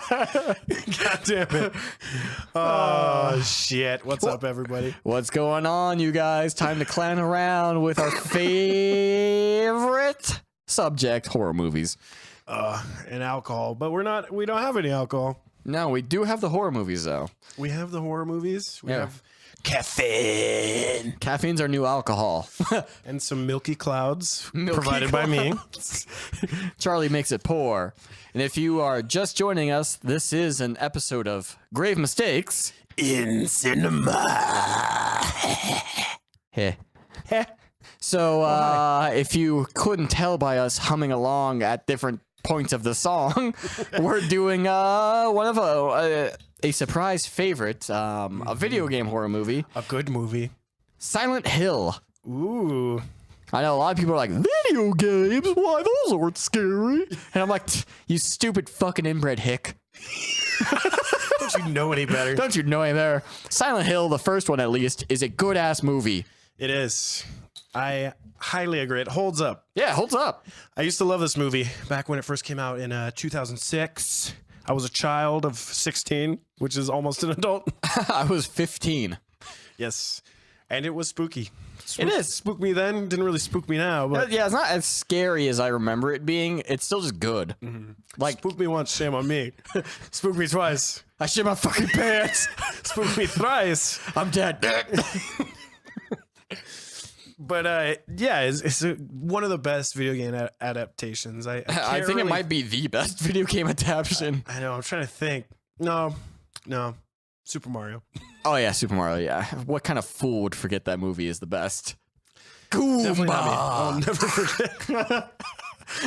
God damn it. Oh, shit. What's up, everybody? What's going on, you guys? Time to clown around with our favorite subject, horror movies. And alcohol. But we don't have any alcohol. No, we do have the horror movies, though. We have the horror movies. We Yeah. have caffeine. Caffeine's our new alcohol. And some milky clouds Milky provided by me. Charlie makes it pour. And if you are just joining us, this is an episode of Grave Mistakes In cinema. Heh. So, if you couldn't tell by us humming along at different points of the song, we're doing one of a surprise favorite, a video game horror movie, A good movie. Silent Hill. Ooh. I know a lot of people are like, video games? Why, those aren't scary. And I'm like, you stupid fucking inbred hick. Don't you know any better? Don't you know any better? Silent Hill, the first one at least, is a good-ass movie. It is. I highly agree. It holds up. Yeah, holds up. I used to love this movie back when it first came out in 2006. I was a child of 16, which is almost an adult. I was 15. Yes. And it was spooky. It is. Spooked me then, didn't really spook me now, but Yeah, it's not as scary as I remember it being. It's still just good. Like, spooked me once, shame on me. Spooked me twice. I shit my fucking pants. Spooked me thrice. I'm dead. But yeah, it's one of the best video game adaptations. I think it might be the best video game adaptation. I know, I'm trying to think. No. Super Mario. Oh, yeah, Super Mario, yeah. What kind of fool would forget that movie is the best? Definitely not me. Goomba. I'll never forget.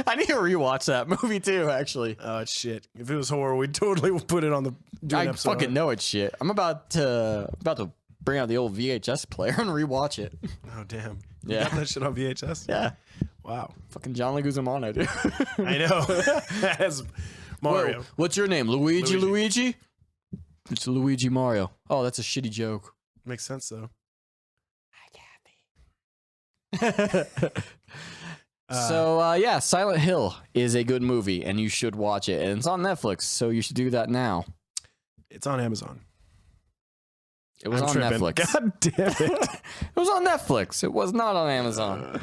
I need to rewatch that movie, too, actually. Oh, shit. If it was horror, we'd totally put it on the I fucking know it's shit. I'm about to bring out the old VHS player and rewatch it. Oh, damn. Yeah. You got that shit on VHS? Yeah. Wow. Fucking John Leguizamo, dude. I know. As Mario. Whoa, what's your name? Luigi? It's Luigi Mario. Oh, that's a shitty joke. Makes sense, though. So, yeah, Silent Hill is a good movie, and you should watch it. And it's on Netflix, so you should do that now. It's on Amazon. It was I'm on tripping. Netflix. God damn it. It was on Netflix. It was not on Amazon.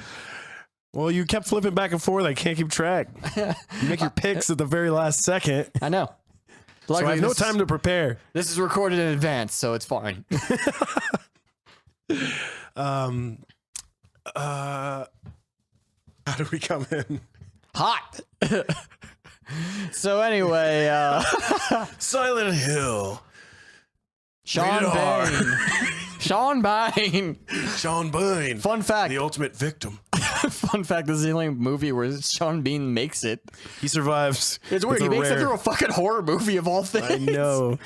Well, you kept flipping back and forth. I can't keep track. You make your picks at the very last second. I know. So I have no time to prepare. This is recorded in advance, so it's fine. How do we come in? Hot. So anyway, Silent Hill. Sean Rated R. Bain. Sean Bain. Sean Bean. Fun fact. The ultimate victim. Fun fact, this is the only movie where Sean Bean makes it. He survives. It's weird. He makes it through a fucking horror movie of all things. I know.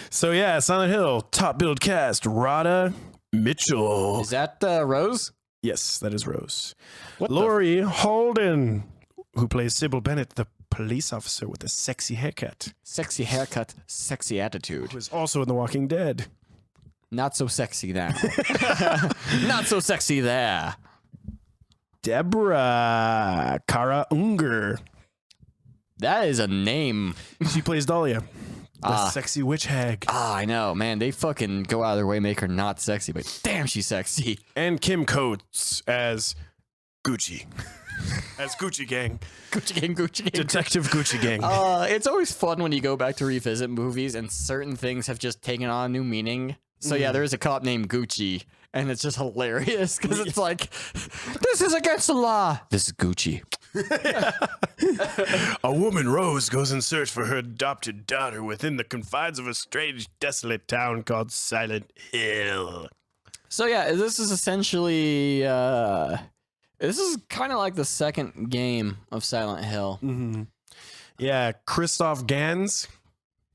So yeah, Silent Hill, top billed cast, Rhoda Mitchell. Is that Rose? Yes, that is Rose. What the Laurie Holden, who plays Sybil Bennett, the police officer with a sexy haircut, Sexy haircut, sexy attitude. who is also in The Walking Dead. Not so sexy now. Not so sexy there. Deborah Kara Unger. That is a name. She plays Dahlia, the sexy witch hag. I know, man. They fucking go out of their way, make her not sexy, but damn, she's sexy. And Kim Coates as Gucci. As Gucci Gang. Gucci Gang, Gucci Gang. Detective Gucci Gang. It's always fun when you go back to revisit movies and certain things have just taken on a new meaning. So yeah, there is a cop named Gucci, and it's just hilarious because it's like, this is against the law. This is Gucci. A woman, Rose, goes in search for her adopted daughter within the confines of a strange, desolate town called Silent Hill. So yeah, this is essentially this is kind of like the second game of Silent Hill. Mm-hmm. Yeah, Christoph Gans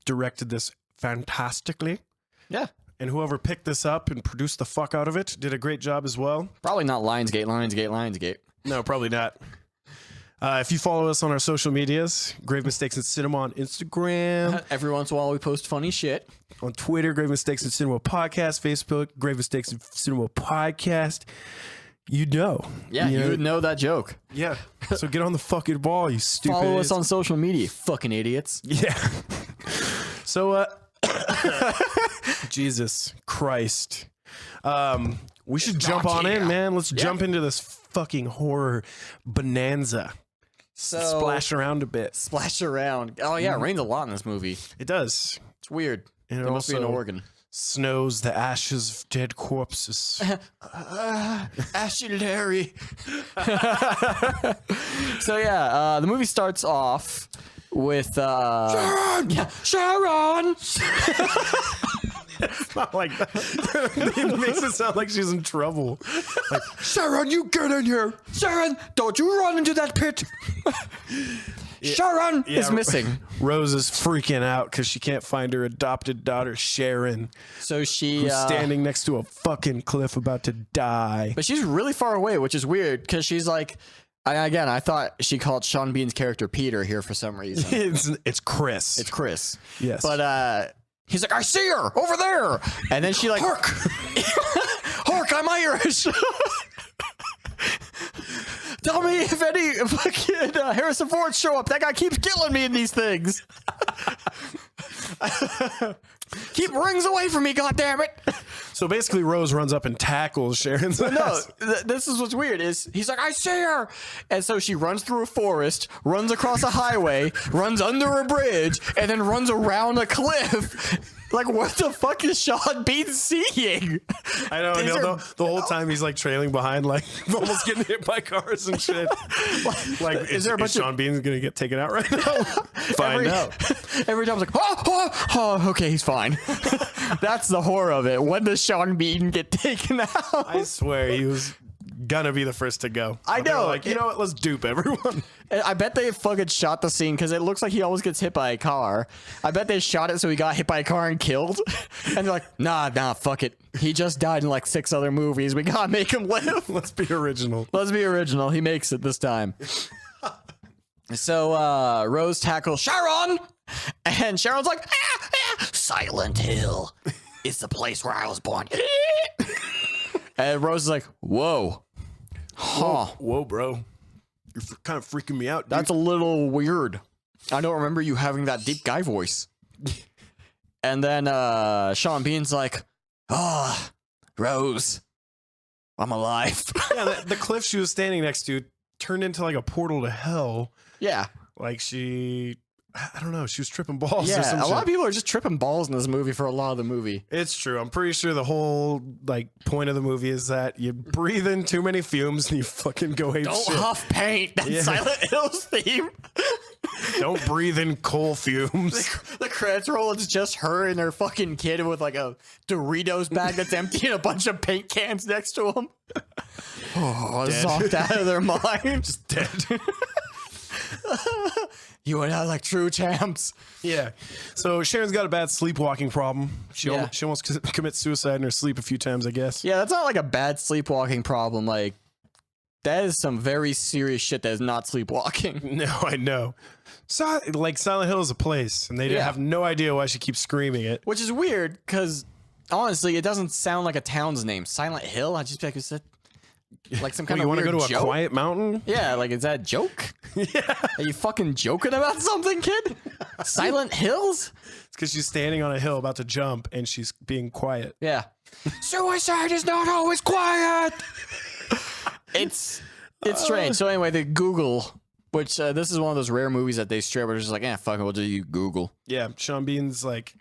directed this fantastically. Yeah. And whoever picked this up and produced the fuck out of it did a great job as well. Probably not Lionsgate. No, probably not. If you follow us on our social medias, Grave Mistakes and Cinema on Instagram. Every once in a while we post funny shit. On Twitter, Grave Mistakes and Cinema Podcast. Facebook, Grave Mistakes and Cinema Podcast. you know. Yeah, you would know that joke. Yeah. So get on the fucking ball, you stupid. Follow us on social media, fucking idiots. Yeah. So, Jesus Christ. We should jump on in, man. Let's jump into this fucking horror bonanza. So Splash around a bit. Splash around. Oh yeah, it rains a lot in this movie. It does. It's weird. And It must be in also Oregon. snows the ashes of dead corpses. Ashy Larry. So yeah, the movie starts off with Sharon! Yeah, Sharon. It's not like that. It makes it sound like she's in trouble. Like, Sharon, you get in here. Sharon, don't you run into that pit. Sharon is missing. Rose is freaking out because she can't find her adopted daughter, Sharon. So she Who's standing next to a fucking cliff about to die. But she's really far away, which is weird because she's like, I thought she called Sean Bean's character Peter here for some reason. It's Chris. It's Chris. Yes. But he's like, I see her over there. And then she like, Hark! Hark, I'm Irish. Tell me if any fucking Harrison Ford show up. That guy keeps killing me in these things. Keep rings away from me, goddammit. So basically, Rose runs up and tackles Sharon's ass. This is what's weird is he's like, I see her. And so she runs through a forest, runs across a highway, runs under a bridge, and then runs around a cliff. Like, what the fuck is Sean Bean seeing? I know. The whole time he's like trailing behind, like almost getting hit by cars and shit. Like, is Sean Bean's gonna get taken out right now? Find out. Every time I was like, oh, okay, he's fine. That's the horror of it. When does Sean Bean get taken out? I swear he was gonna be the first to go. I know. Like, you know what? Let's dupe everyone. I bet they fucking shot the scene because it looks like he always gets hit by a car. I bet they shot it so he got hit by a car and killed. And they're like, nah, fuck it. He just died in like 6 other movies. We gotta make him live. Let's be original. Let's be original. He makes it this time. So Rose tackles Sharon, and Sharon's like, Silent Hill is the place where I was born. And Rose is like, whoa. Huh. Whoa, bro. You're kind of freaking me out, dude. That's a little weird. I don't remember you having that deep guy voice. And then Sean Bean's like, Rose, I'm alive. Yeah, the cliff she was standing next to turned into like a portal to hell. Yeah. Like I don't know, she was tripping balls or Yeah, some a shit. lot of people are just tripping balls in this movie for a lot of the movie. It's true. I'm pretty sure the whole like point of the movie is that you breathe in too many fumes and you fucking go ape Don't shit. huff paint. That's Silent Hill's theme. Don't breathe in coal fumes. The credits roll, it's just her and her fucking kid with like a Doritos bag that's empty and a bunch of paint cans next to them. Oh, zonked out of their mind. Just dead. You and I like true champs. Yeah. So Sharon's got a bad sleepwalking problem. She Yeah. almost commits suicide in her sleep a few times, I guess. Yeah, that's not like a bad sleepwalking problem. Like, that is some very serious shit that is not sleepwalking. No, I know. So, like, Silent Hill is a place, and they have no idea why she keeps screaming it. Which is weird, because honestly, it doesn't sound like a town's name. Silent Hill? I just feel like it's like some kind of you want to weird go to joke? a quiet mountain? Yeah, like, is that a joke? Yeah. Are you fucking joking about something, kid? Silent Hills? It's because she's standing on a hill about to jump, and she's being quiet. Yeah. Suicide is not always quiet. It's strange. So anyway, the Google, which this is one of those rare movies that they straight were just like, fuck it, we'll just use Google. Yeah, Sean Bean's like,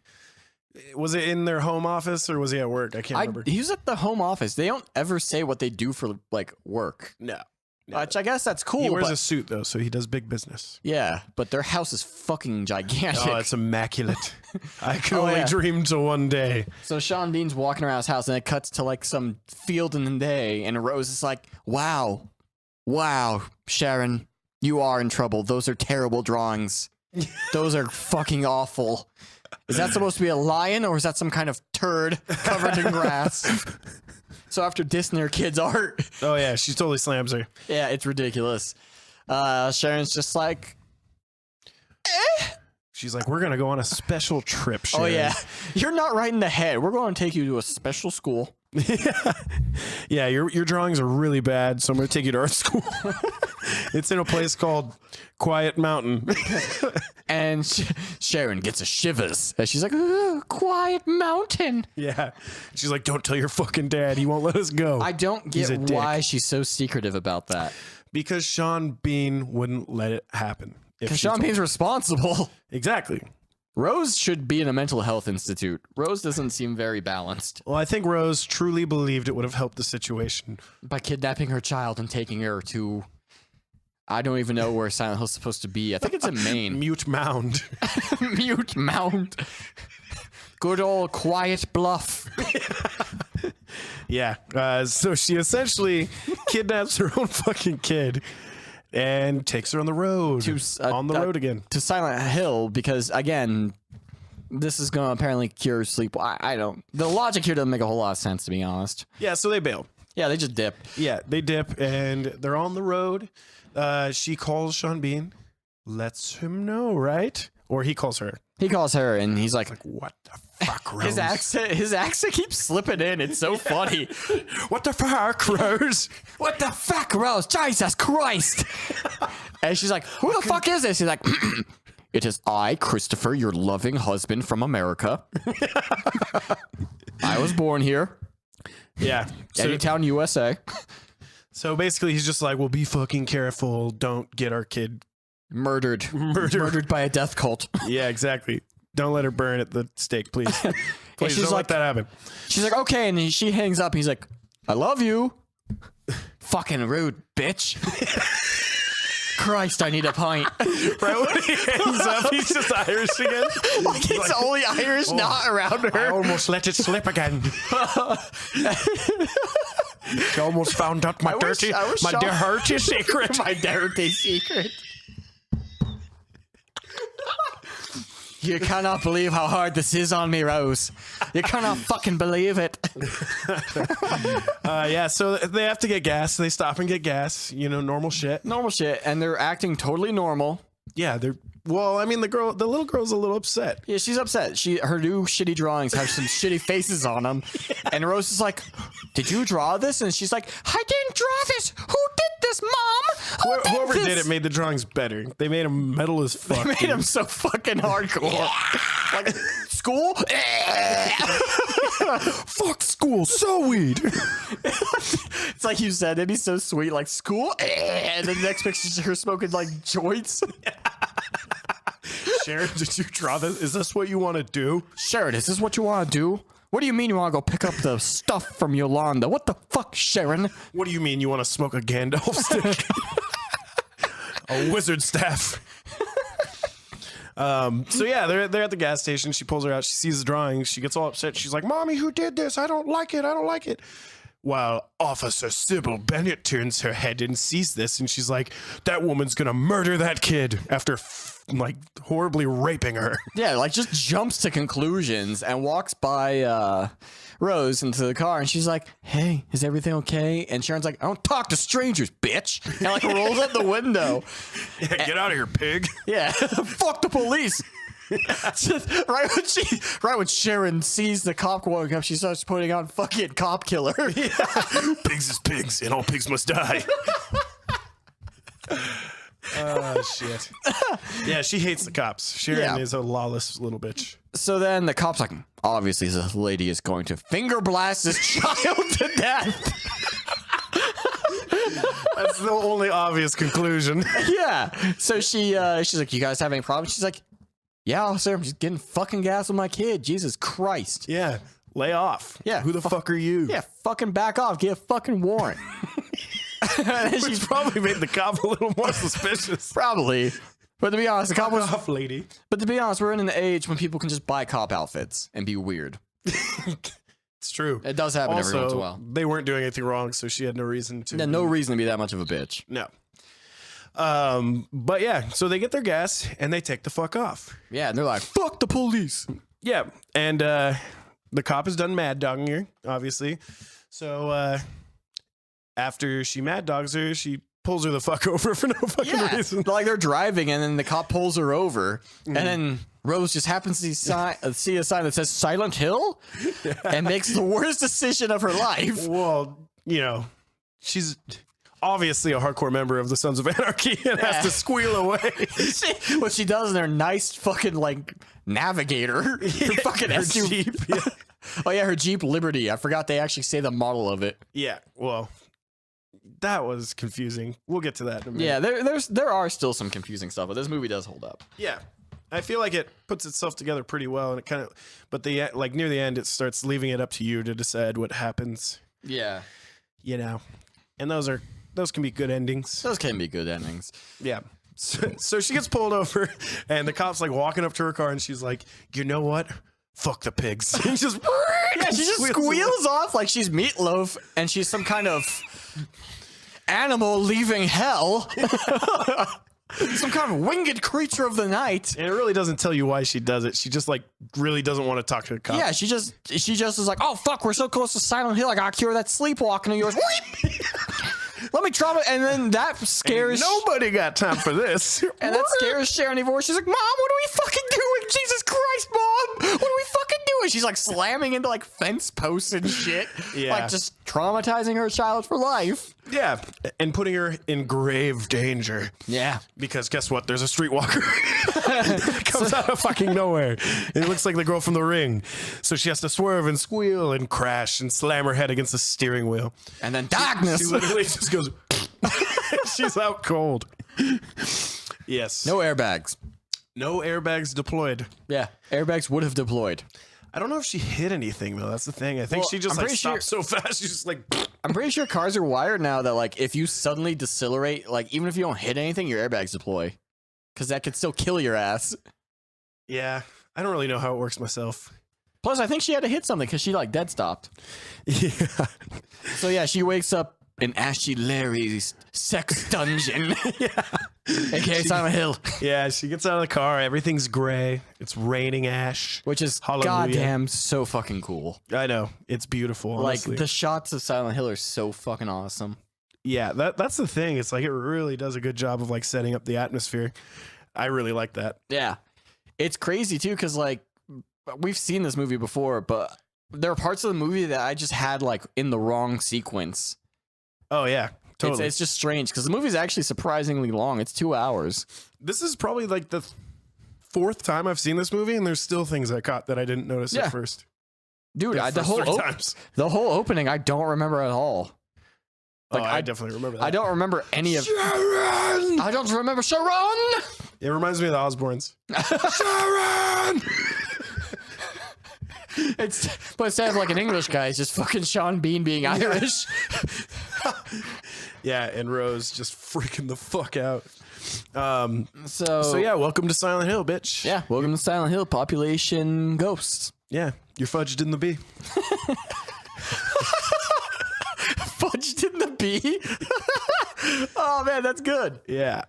was it in their home office or was he at work? I can't remember. He was at the home office. They don't ever say what they do for like work. No. Which I guess that's cool. He wears a suit though, so he does big business. Yeah, but their house is fucking gigantic. Oh, it's immaculate. I can only yeah. dream to one day. So Sean Bean's walking around his house, and it cuts to like some field in the day, and Rose is like, wow, Sharon, you are in trouble. Those are terrible drawings. Those are fucking awful. Is that supposed to be a lion, or is that some kind of turd covered in grass? So after dissing her kid's art. Oh, yeah, she totally slams her. Yeah, it's ridiculous. Sharon's just like, She's like, we're going to go on a special trip, Sharon. oh, yeah, you're not right in the head. We're going to take you to a special school. Yeah, your drawings are really bad, so I'm going to take you to art school. It's in a place called Quiet Mountain. And Sharon gets a shivers as she's like, Quiet Mountain. Yeah. She's like, don't tell your fucking dad. He won't let us go. I don't get why she's so secretive about that. Because Sean Bean wouldn't let it happen. Because Sean Bean's responsible. Exactly. Rose should be in a mental health institute. Rose doesn't seem very balanced. Well, I think Rose truly believed it would have helped the situation. By kidnapping her child and taking her to... I don't even know where Silent Hill's supposed to be. I think it's in Maine. Mute Mound. Mute Mound. Good old Quiet Bluff. Yeah. So she essentially kidnaps her own fucking kid and takes her on the road. Road again. To Silent Hill, because, again, this is going to apparently cure sleep. I don't... The logic here doesn't make a whole lot of sense, to be honest. Yeah, so they bail. Yeah, they just dip. Yeah, they dip, and they're on the road. She calls Sean Bean, lets him know, right? Or he calls her. He calls her, and he's like, what the fuck, Rose? His accent keeps slipping in. It's so funny. What the fuck, Rose? What the fuck, Rose? Jesus Christ. And she's like, who the fuck is this? He's like, it is I, Christopher, your loving husband from America. I was born here. Yeah. Anytown, USA. So basically, he's just like, well, be fucking careful. Don't get our kid murdered by a death cult. Yeah, exactly. Don't let her burn at the stake, please. Please don't let that happen. She's like, okay. And then she hangs up. He's like, I love you. Fucking rude, bitch. Christ, I need a pint. Right when he hangs up, he's just Irish again. Like he's like, only Irish, not around her. I almost let it slip again. She almost found out my dirty secret. My dirty secret. You cannot believe how hard this is on me, Rose. You cannot fucking believe it. Yeah, so they have to get gas. They stop and get gas. You know, normal shit. Normal shit. And they're acting totally normal. Yeah, they're... Well, I mean, the little girl's a little upset. Yeah, she's upset. Her new shitty drawings have some shitty faces on them. Yeah. And Rose is like, did you draw this? And she's like, I didn't draw this. Who did this, Mom? Whoever did it made the drawings better. They made them metal as fuck. They made them so fucking hardcore. Yeah. Like, school? Fuck school, so weed. It's like you said, it'd be so sweet, like school? And then the next picture is her smoking like joints. Sharon, did you draw this? Is this what you want to do? Sharon, is this what you want to do? What do you mean you want to go pick up the stuff from Yolanda? What the fuck, Sharon? What do you mean you want to smoke a Gandalf stick? A wizard staff. So yeah, they're at the gas station. She pulls her out. She sees the drawings. She gets all upset. She's like, Mommy, who did this? I don't like it. I don't like it. While Officer Sybil Bennett turns her head and sees this, and she's like, that woman's gonna murder that kid after like horribly raping her. Yeah, like just jumps to conclusions and walks by Rose into the car, and she's like, hey, is everything okay? And Sharon's like, I don't talk to strangers, bitch. And like rolls up the window. Yeah, get out of here, pig. Yeah, fuck the police. right when Sharon sees the cop walking up, she starts putting on fucking Cop Killer. Yeah. Pigs is pigs, and all pigs must die. Oh, shit. Yeah, she hates the cops. Sharon is a lawless little bitch. So then the cop's like, obviously this lady is going to finger blast this child to death. That's the only obvious conclusion. Yeah. So she's like, you guys have any problems? She's like, yeah, officer, I'm just getting fucking gas with my kid. Jesus Christ. Yeah. Lay off. Yeah. Who the fuck are you? Yeah, fucking back off. Get a fucking warrant. She's probably made the cop a little more suspicious. Probably. But to be honest, the cop was off, lady. But to be honest, we're in an age when people can just buy cop outfits and be weird. It's true. It does happen every once in a while. They weren't doing anything wrong, so she had no reason to. Yeah, no reason to be that much of a bitch. No. But yeah, so they get their gas and they take the fuck off. Yeah, and they're like, fuck the police. Yeah, and the cop is done mad dogging her, obviously. So after she mad dogs her, she pulls her the fuck over for no fucking reason. Like they're driving and then the cop pulls her over and then Rose just happens to see a sign that says Silent Hill and makes the worst decision of her life. Well, you know, she's obviously a hardcore member of the Sons of Anarchy and has to squeal away. What she does in her nice fucking like Navigator, her fucking her SUV. Jeep. Yeah. Oh yeah, her Jeep Liberty. I forgot they actually say the model of it. Yeah, well, that was confusing. We'll get to that in a minute. Yeah, there are still some confusing stuff, but this movie does hold up. Yeah. I feel like it puts itself together pretty well, and it kind of, but like near the end, it starts leaving it up to you to decide what happens. Yeah, You know, and those can be good endings. those can be good endings. Yeah. So she gets pulled over, and the cop's like walking up to her car, and she's like, "You know what? Fuck the pigs." And she just Squeals off like she's Meatloaf and she's some kind of animal leaving hell. Some kind of winged creature of the night. And it really doesn't tell you why she does it. She just like really doesn't want to talk to the cop. Yeah, she just is like, oh fuck, we're so close to Silent Hill, I gotta cure that sleepwalking of yours. Let me trauma, and then that scares. Nobody got time for this. And that scares Sharon Yvonne. She's like, Mom, what are we fucking doing? Jesus Christ, Mom, what are we fucking doing? She's like slamming into like fence posts and shit. Yeah. Like just traumatizing her child for life. Yeah, and putting her in grave danger. Yeah. Because guess what? There's a streetwalker. Comes out of fucking nowhere. And it looks like the girl from The Ring. So she has to swerve and squeal and crash and slam her head against the steering wheel. And then darkness. She literally just goes. She's out cold. Yes. No airbags. No airbags deployed. Yeah. Airbags would have deployed. I don't know if she hit anything though. That's the thing. I think Well, she just I'm like pretty stopped so fast. She's just like. I'm pretty sure cars are wired now that like if you suddenly decelerate, like even if you don't hit anything, your airbags deploy. Because that could still kill your ass. Yeah, I don't really know how it works myself. Plus, I think she had to hit something because she like dead stopped. Yeah. So yeah, she wakes up in Ashy Larry's sex dungeon. Yeah. AKA Silent Hill. Yeah, she gets out of the car. Everything's gray. It's raining ash. Which is Hallelujah. goddamn so fucking cool. I know. It's beautiful, honestly. Like, the shots of Silent Hill are so fucking awesome. Yeah, that's the thing. It's like it really does a good job of like setting up the atmosphere. I really like that. Yeah. It's crazy, too, because, like, we've seen this movie before, but there are parts of the movie that I just had, like, in the wrong sequence. Oh, yeah. Totally. It's just strange, because the movie's actually surprisingly long. It's 2 hours. This is probably like the fourth time I've seen this movie, and there's still things I caught that I didn't notice Yeah. at first. Dude, The the first three times. whole opening, I don't remember at all. Like, I definitely remember that. I don't remember any of... Sharon! I don't remember Sharon! It reminds me of the Osbournes. Sharon! But instead of like an English guy, it's just fucking Sean Bean being Irish. Yeah, and Rose just freaking the fuck out. So Yeah, welcome to Silent Hill, bitch. yeah, welcome to Silent Hill, population ghosts. Yeah, you're fudged in the bee. Fudged in the bee. Oh man, that's good. Yeah.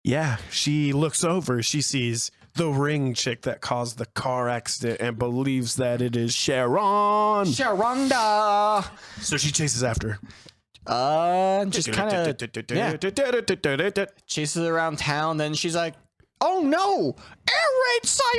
Yeah, she looks over. She sees the ring chick that caused the car accident and believes that it is Sharon. Sharonda. So she chases after her. Just kind of chases her around town. Then she's like, "Oh no, air raid sirens!"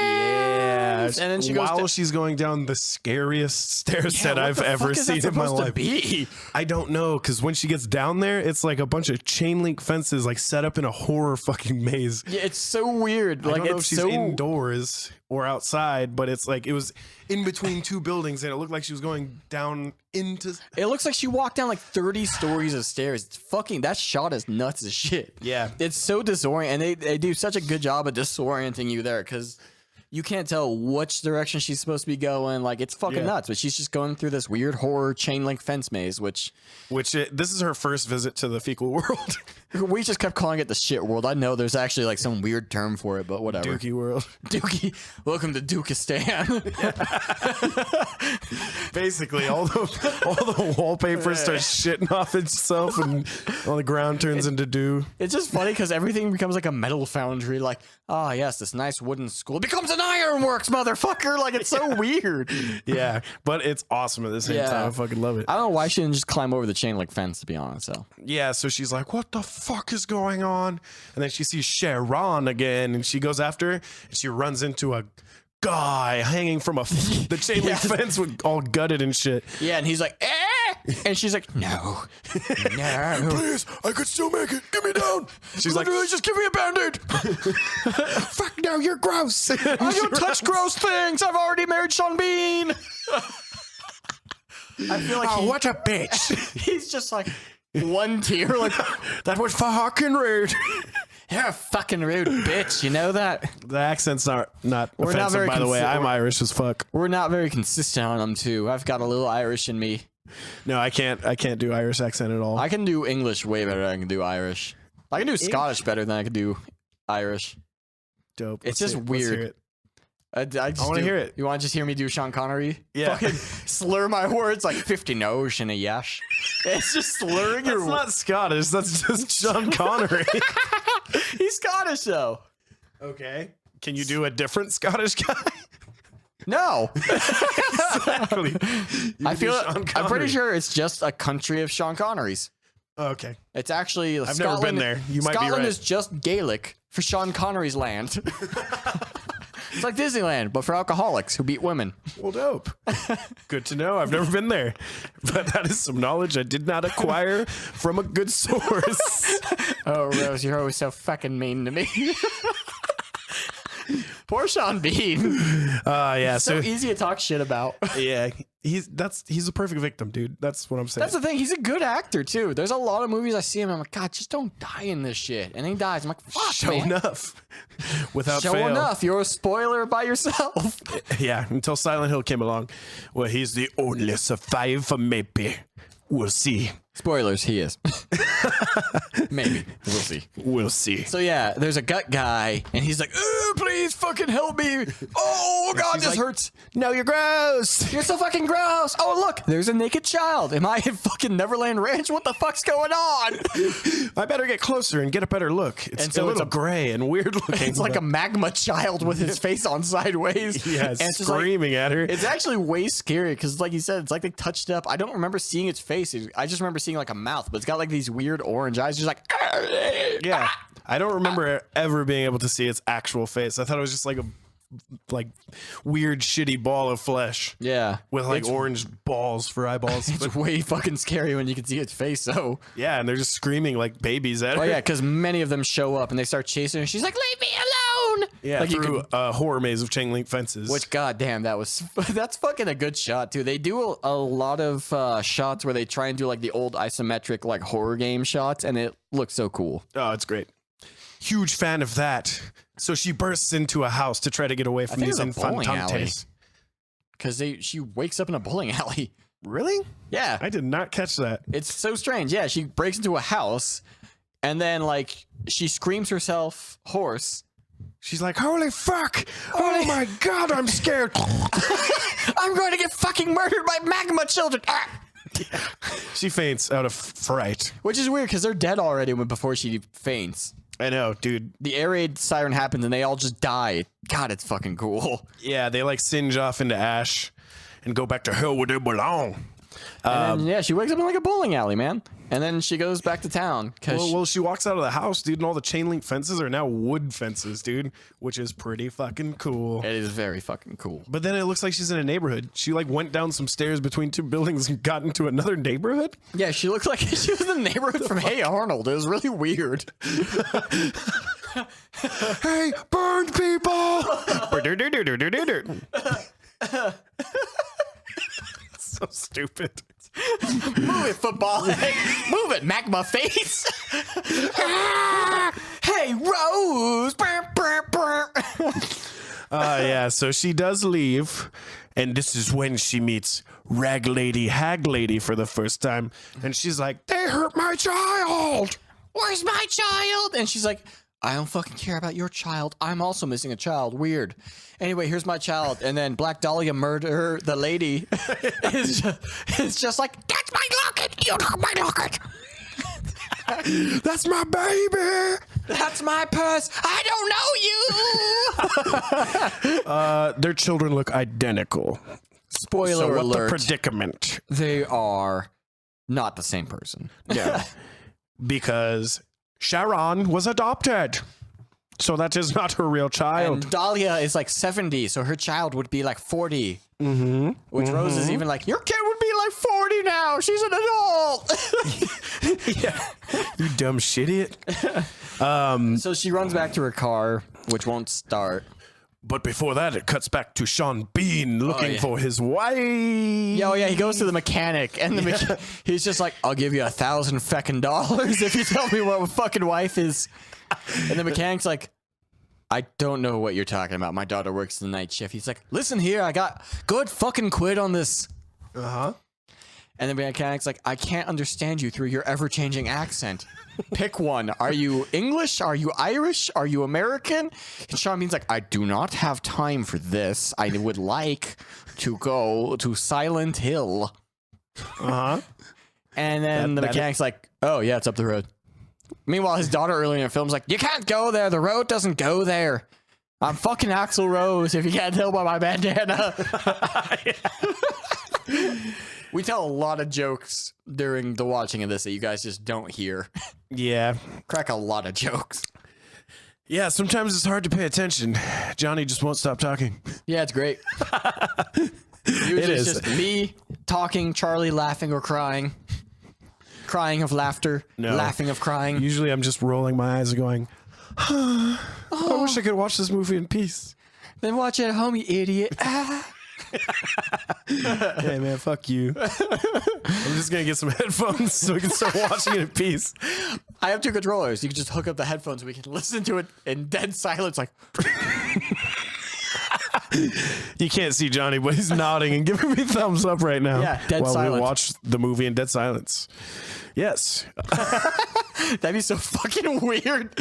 Yeah. And then she goes while to- she's going down the scariest stair set what I've the ever fuck is that seen in my supposed to life. be? I don't know, because when she gets down there, it's like a bunch of chain link fences like set up in a horror fucking maze. Yeah, it's so weird. I Like don't know if it's she's so indoors or outside, but it's like it was in between two buildings, and it looked like she was going down into. It looks like she walked down like 30 stories of stairs. It's fucking, that shot is nuts as shit. Yeah. It's so disorienting, and they do such a good job of disorienting you there because you can't tell which direction she's supposed to be going. Like, it's fucking nuts, but she's just going through this weird horror chain link fence maze, which This is her first visit to the fecal world. We just kept calling it the shit world. I know there's actually like some weird term for it, but whatever. Dookie world. Dookie. Welcome to Dukistan. Basically, all the wallpaper starts shitting off itself, and all the ground turns into dew. It's just funny because everything becomes like a metal foundry. Like, oh yes, this nice wooden school becomes an ironworks, motherfucker. Like, it's so weird. Yeah, but it's awesome at the same time. I fucking love it. I don't know why she didn't just climb over the chain link fence, to be honest. So yeah, so she's like, what the fuck is going on? And then she sees Sharon again, and she goes after her, and she runs into a guy hanging from the chain link fence with all gutted and shit. Yeah, and he's like, eh! And she's like, no. Please, I could still make it. Get me down. She's like, just give me a band-aid. Fuck no, you're gross. I don't touch gross things. I've already married Sean Bean. I feel like what a bitch. He's just like one tear, like, that was fucking rude. You're a fucking rude bitch. You know that? The accent's not We're offensive, not very by the way. I'm Irish as fuck. We're not very consistent on them too. I've got a little Irish in me. No, I can't do Irish accent at all. I can do English way better than I can do Irish. I can do Scottish better than I can do Irish. Dope. It's just weird. I want to hear it. You want to just hear me do Sean Connery? Yeah. Fucking slur my words like 50 no's and a yash. It's just slurring your words. That's not Scottish. That's just Sean Connery. He's Scottish though. Okay. Can you do a different Scottish guy? No. Exactly. I'm pretty sure it's just a country of Sean Connerys. Okay. It's actually I've never been there. You might be right. Scotland is just Gaelic for Sean Connery's land. It's like Disneyland, but for alcoholics who beat women. Well, dope. Good to know. I've never been there. But that is some knowledge I did not acquire from a good source. Oh, Rose, you're always so fucking mean to me. Poor Sean Bean. Yeah. So easy to talk shit about. Yeah. He's a perfect victim, dude. That's what I'm saying. That's the thing. He's a good actor too. There's a lot of movies I see him. I'm like, God, just don't die in this shit. And then he dies. I'm like, fuck, Show man. enough. Without Show fail. enough. You're a spoiler by yourself. Yeah. Until Silent Hill came along. Well, he's the only survivor, maybe. We'll see. Spoilers, he is. Maybe. We'll see. We'll see. So yeah, there's a gut guy, and he's like, please fucking help me. Oh, God, this hurts. No, you're gross. You're so fucking gross. Oh, look, there's a naked child. Am I in fucking Neverland Ranch? What the fuck's going on? I better get closer and get a better look. It's a little gray and weird looking. It's like a magma child with his face on sideways. Yeah, and screaming at her. It's actually way scary because, like you said, it's like they touched up. I don't remember seeing its face. I just remember seeing like a mouth, but it's got like these weird orange eyes. Just like, yeah. I don't remember ever being able to see its actual face. I thought it was just like a weird shitty ball of flesh. Yeah. With like orange balls for eyeballs. It's way fucking scary when you can see its face, though. Yeah, and they're just screaming like babies at her. Oh yeah, because many of them show up and they start chasing her. She's like, leave me alone. Yeah, like through a horror maze of chain link fences. Which, goddamn, that's fucking a good shot too. They do a lot of shots where they try and do like the old isometric like horror game shots, and it looks so cool. Oh, it's great. Huge fan of that. So she bursts into a house to try to get away from these infantantes. Because she wakes up in a bowling alley. Really? Yeah. I did not catch that. It's so strange. Yeah, she breaks into a house, and then like she screams herself hoarse. She's like, holy fuck! Oh my God, I'm scared. I'm going to get fucking murdered by magma children. Yeah. She faints out of fright. Which is weird because they're dead already before she faints. I know, dude. The air raid siren happens and they all just die. God, it's fucking cool. Yeah, they like singe off into ash and go back to hell where they belong. And then, yeah, she wakes up in like a bowling alley, man. And then she goes back to town. Well, she walks out of the house, dude, and all the chain link fences are now wood fences, dude, which is pretty fucking cool. It is very fucking cool. But then it looks like she's in a neighborhood. She like went down some stairs between two buildings and got into another neighborhood. Yeah, she looked like she was in the neighborhood from Hey Arnold. It was really weird. Hey, burned people! So stupid. Move it, football. Move it, magma face. Hey, Rose. Yeah, so she does leave, and this is when she meets Rag Lady, Hag Lady for the first time, and she's like, they hurt my child. where's my child? And she's like, I don't fucking care about your child. I'm also missing a child. Weird. Anyway, here's my child. And then Black Dahlia murder, the lady, is just like, that's my locket. You took my locket. That's my baby. That's my purse. I don't know you. Their children look identical. Spoiler So what alert. the predicament? They are not the same person. Yeah. Because Sharon was adopted. So that is not her real child. And Dahlia is like 70, so her child would be like 40. Mm-hmm. Which Rose is even like, your kid would be like 40 now. She's an adult. Yeah. You dumb shit idiot. So she runs back to her car, which won't start. But before that, it cuts back to Sean Bean looking for his wife. Yeah, he goes to the mechanic, and he's just like, I'll give you $1,000 if you tell me what my fucking wife is. And the mechanic's like, I don't know what you're talking about. My daughter works the night shift. He's like, listen here, I got good fucking quid on this. Uh-huh. And the mechanic's like, I can't understand you through your ever-changing accent. Pick one. Are you English? Are you Irish? Are you American? And Sean Bean's like, I do not have time for this. I would like to go to Silent Hill. Uh-huh. And then the mechanic's like, oh, yeah, it's up the road. Meanwhile, his daughter earlier in the film's like, you can't go there. The road doesn't go there. I'm fucking Axl Rose, if you can't tell by my bandana. We tell a lot of jokes during the watching of this that you guys just don't hear. Yeah. Crack a lot of jokes. Yeah, sometimes it's hard to pay attention. Johnny just won't stop talking. Yeah, it's great. Usually It it's is. just me talking, Charlie laughing or crying. Crying of laughter, laughing of crying. Usually I'm just rolling my eyes and going, I wish I could watch this movie in peace. Then watch it at home, you idiot. Hey, man, fuck you. I'm just going to get some headphones so we can start watching it in peace. I have 2 controllers. You can just hook up the headphones. We can listen to it in dead silence. Like, You can't see Johnny, but he's nodding and giving me thumbs up right now. Yeah, dead while silence. we watch the movie in dead silence. Yes. that'd be so fucking weird.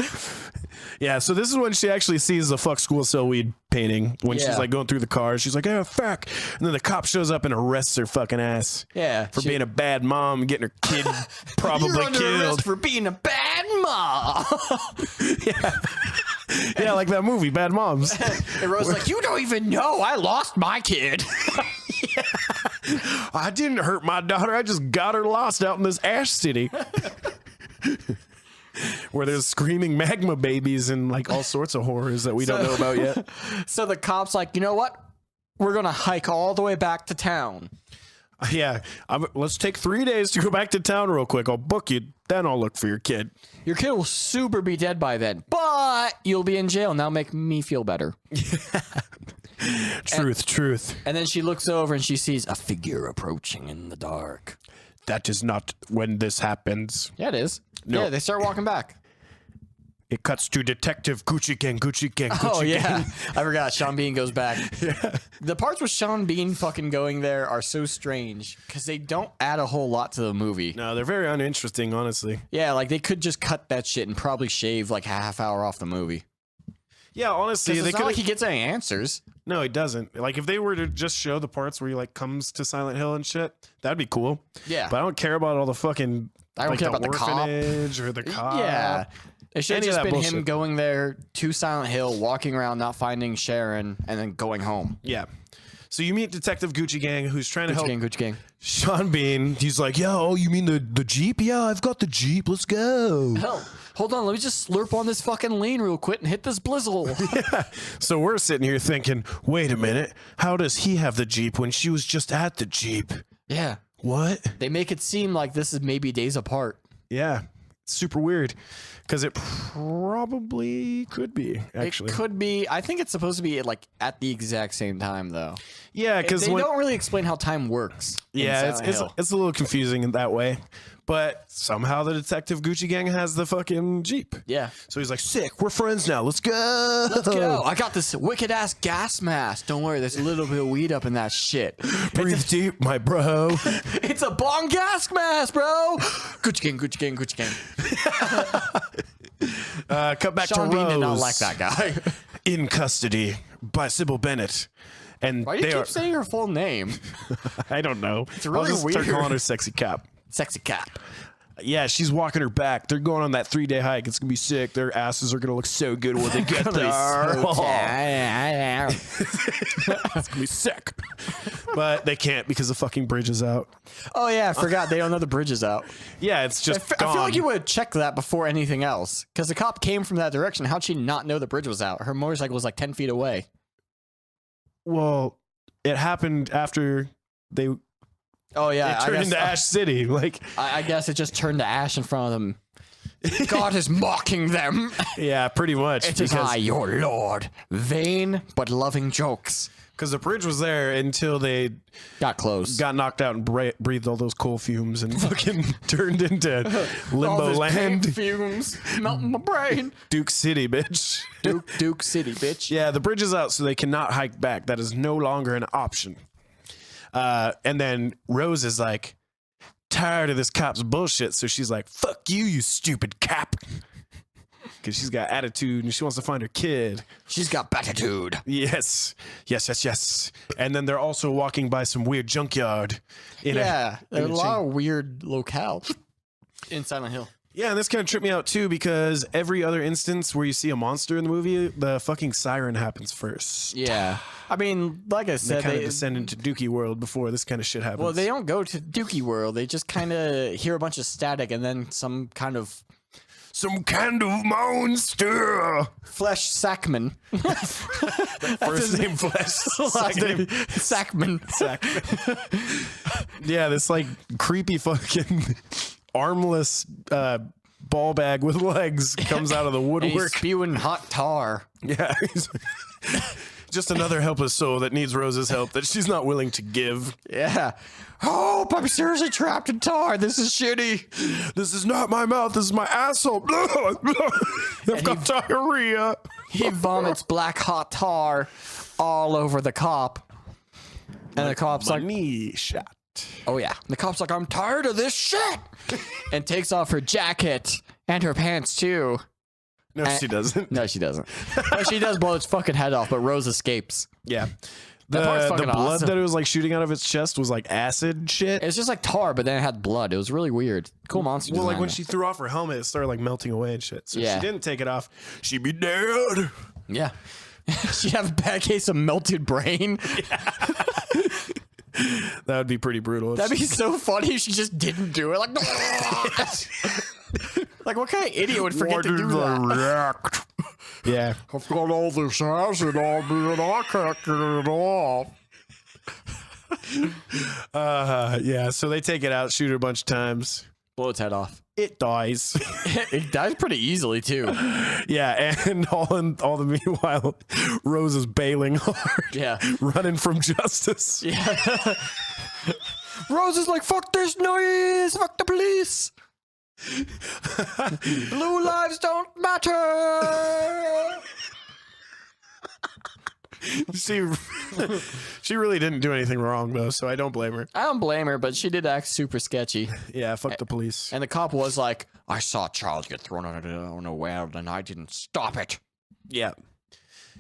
Yeah, so this is when she actually sees the fuck school sell weed painting. When she's like going through the car, she's like, oh, fuck. And then the cop shows up and arrests her fucking ass. Yeah. For being a bad mom and getting her kid probably You're under killed. arrest for being a bad mom. Yeah, like that movie, Bad Moms. And Rose's like, you don't even know I lost my kid. I didn't hurt my daughter. I just got her lost out in this ash city. Where there's screaming magma babies and like all sorts of horrors that we don't know about yet. So the cop's like, you know what? We're going to hike all the way back to town. Yeah, let's take 3 days to go back to town real quick. I'll book you. Then I'll look for your kid. Your kid will super be dead by then, but you'll be in jail. Now make me feel better. Truth. And then she looks over and she sees a figure approaching in the dark. That is not when this happens. Yeah, it is. No. Yeah, they start walking back. It cuts to Detective Gucci Gang, Gucci Gang, Gucci Oh, yeah. Gang. I forgot. Sean Bean goes back. Yeah. The parts with Sean Bean fucking going there are so strange because they don't add a whole lot to the movie. No, they're very uninteresting, honestly. Yeah, like they could just cut that shit and probably shave like a half hour off the movie. Yeah, honestly, It's not like he gets any answers. No, he doesn't. Like, if they were to just show the parts where he like comes to Silent Hill and shit, that'd be cool. Yeah. But I don't care about all the fucking. I don't care about the cop. Orphanage or the cop. Yeah. It should have Any of just that been him bullshit. going there to Silent Hill, walking around, not finding Sharon, and then going home. Yeah. So you meet Detective Gucci Gang, who's trying to help Gucci Gang. Sean Bean. He's like, "Yo, oh, you mean the Jeep? Yeah, I've got the Jeep. Let's go." Hell, hold on. Let me just slurp on this fucking lane real quick and hit this blizzle. So we're sitting here thinking, wait a minute, how does he have the Jeep when she was just at the Jeep? Yeah. What? They make it seem like this is maybe days apart. Yeah. Super weird. Because it probably could be, actually. It could be. I think it's supposed to be like at the exact same time, though. Yeah, because they don't really explain how time works. Yeah, it's a little confusing in that way. But somehow the Detective Gucci Gang has the fucking Jeep. Yeah. So he's like, sick, we're friends now. Let's go. Let's go. I got this wicked ass gas mask. Don't worry, there's a little bit of weed up in that shit. Breathe deep, my bro. It's a bong gas mask, bro. Gucci Gang, Gucci Gang, Gucci Gang. Cut back Sean to Bean Rose. did not like that guy. In custody by Sybil Bennett. And Why do you keep saying her full name? I don't know. It's really I'll just start weird. calling her Sexy Cap. Sexy Cap. Yeah, she's walking her back. They're going on that 3-day hike. It's gonna be sick. Their asses are gonna look so good when they get there. It's gonna be sick. But they can't because the fucking bridge is out. Oh yeah, I forgot they don't know the bridge is out. Yeah, it's just I feel gone. like you would have checked that before anything else. Because the cop came from that direction. How'd she not know the bridge was out? Her motorcycle was like 10 feet away. Well, it happened after they Oh yeah, turned into Ash City. Like, I guess it just turned to ash in front of them. God is mocking them. yeah, pretty much. It is I, your lord. Vain but loving jokes. Because the bridge was there until they Got close. got knocked out and breathed all those coal fumes and fucking turned into All limbo this paint land. fumes melting my brain. Duke City, bitch. Duke City, bitch. Yeah, the bridge is out, so they cannot hike back. That is no longer an option. And then Rose is like tired of this cop's bullshit, so she's like, "Fuck you, you stupid cop," because she's got attitude and she wants to find her kid. She's got attitude. Yes. And then they're also walking by some weird junkyard. Yeah, there's a lot of weird locales in Silent Hill. Yeah, and this kind of tripped me out too because every other instance where you see a monster in the movie, the fucking siren happens first. Yeah. I mean, like I They said, kind of descend into Dookie World before this kind of shit happens. well, they don't go to Dookie World. They just kind of hear a bunch of static and then some kind of monster. Flesh Sackman. First name Flesh. Last name Sackman. Yeah, this like creepy fucking armless ball bag with legs comes out of the And he's woodwork. spewing hot tar. Yeah. Just another helpless soul that needs Rose's help that she's not willing to give. Yeah. Oh, I'm seriously trapped in tar. This is shitty. This is not my mouth. This is my asshole. I've got diarrhea. He vomits black hot tar all over the cop. And the cop's like, knee shot. oh yeah. And the cop's like, I'm tired of this shit. And takes off her jacket and her pants too. No, she doesn't. No, she doesn't. But she does blow its fucking head off, but Rose escapes. Yeah. That part's The fucking blood awesome. that it was like shooting out of its chest was like acid shit. It's just like tar, but then it had blood. It was really weird. Cool monster Well, like design, when though. she threw off her helmet, it started like melting away and shit. So if Yeah. she didn't take it off, she'd be dead. Yeah. She'd have a bad case of melted brain. That would be pretty brutal. That'd be so funny if she just didn't do it. Like, like what kind of idiot would forget to do that? Yeah. I've got all this acid on me and I can't get it off. Yeah. So they take it out, shoot her a bunch of times. Blow its head off. It dies. It dies pretty easily, too. Yeah. And all the meanwhile, Rose is bailing hard. Yeah. Running from justice. Yeah. Rose is like, fuck this noise, fuck the police. Blue lives don't matter. She really didn't do anything wrong though, so I don't blame her. I don't blame her, but she did act super sketchy. Yeah, fuck the police. And the cop was like, I saw Charles get thrown on a well and I didn't stop it. Yeah.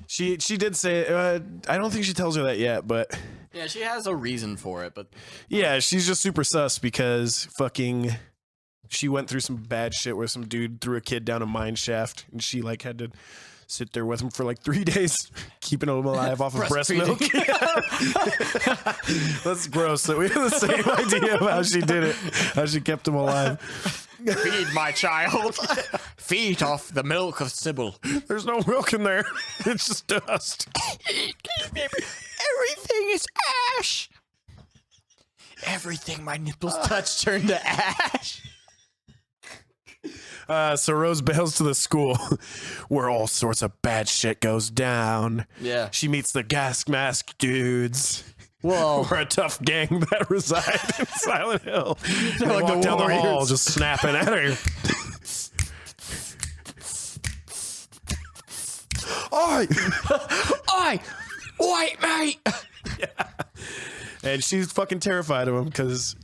She did say I don't think she tells her that yet, but Yeah, she has a reason for it, but yeah, she's just super sus because fucking she went through some bad shit where some dude threw a kid down a mine shaft and she like had to sit there with him for like 3 days, keeping him alive off of breast milk. That's gross that we have the same idea of how she did it, how she kept him alive. feed my child. Feed off the milk of Sybil. There's no milk in there. It's just dust. Everything is ash. Everything my nipples touch turned to ash. So Rose bails to the school where all sorts of bad shit goes down. Yeah. She meets the gas mask dudes. Whoa. We're a tough gang that reside in Silent Hill. They like walk the down the hall Warriors. just snapping at her. Oi! Oi! Wait, mate! And she's fucking terrified of him because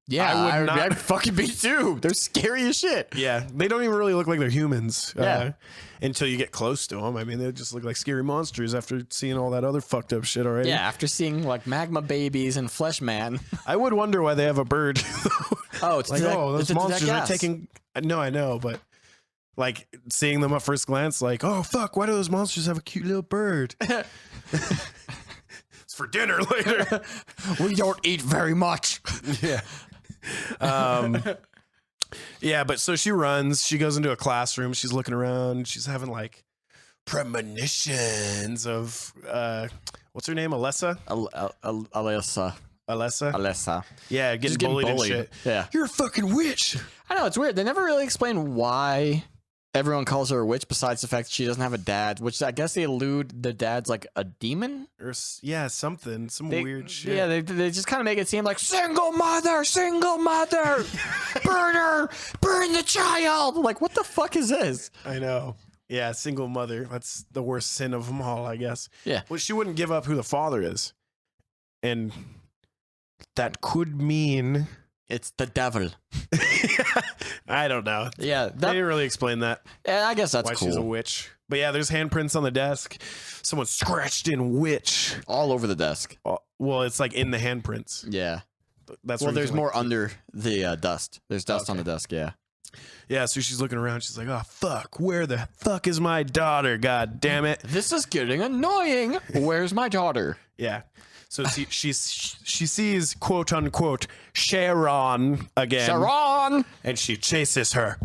Yeah, I would not. I'd fucking be too. They're scary as shit. Yeah, they don't even really look like they're humans. Yeah. Until you get close to them. I mean, they just look like scary monsters after seeing all that other fucked up shit already. Yeah, after seeing like magma babies and Flesh Man. I would wonder why they have a bird. Oh, it's like, those monsters are gas. taking. No, I know, but like seeing them at first glance, like, oh fuck, why do those monsters have a cute little bird? It's for dinner later. We don't eat very much. Yeah. Yeah, but so she runs, she goes into a classroom, she's looking around, she's having like premonitions of what's her name? Alessa? Alessa. Yeah, getting bullied and shit. Yeah. You're a fucking witch. I know, it's weird. They never really explain why everyone calls her a witch besides the fact that she doesn't have a dad, which I guess they allude the dad's like a demon? Or some weird shit. Yeah, they just kind of make it seem like single mother, burn her, burn the child. Like, what the fuck is this? I know. Yeah, single mother. That's the worst sin of them all, I guess. Yeah. Well, she wouldn't give up who the father is. And that could mean it's the devil. I don't know. Yeah, they didn't really explain that. Yeah, I guess that's why cool. She's a witch. But yeah, there's handprints on the desk. Someone scratched in witch all over the desk. Well, it's like in the handprints. Yeah. That's there's more under the dust. There's dust on the desk. Yeah. Yeah, so she's looking around. She's like, "Oh fuck, where the fuck is my daughter? God damn it! This is getting annoying. Where's my daughter?" Yeah. So she sees quote unquote Sharon again. Sharon, and she chases her,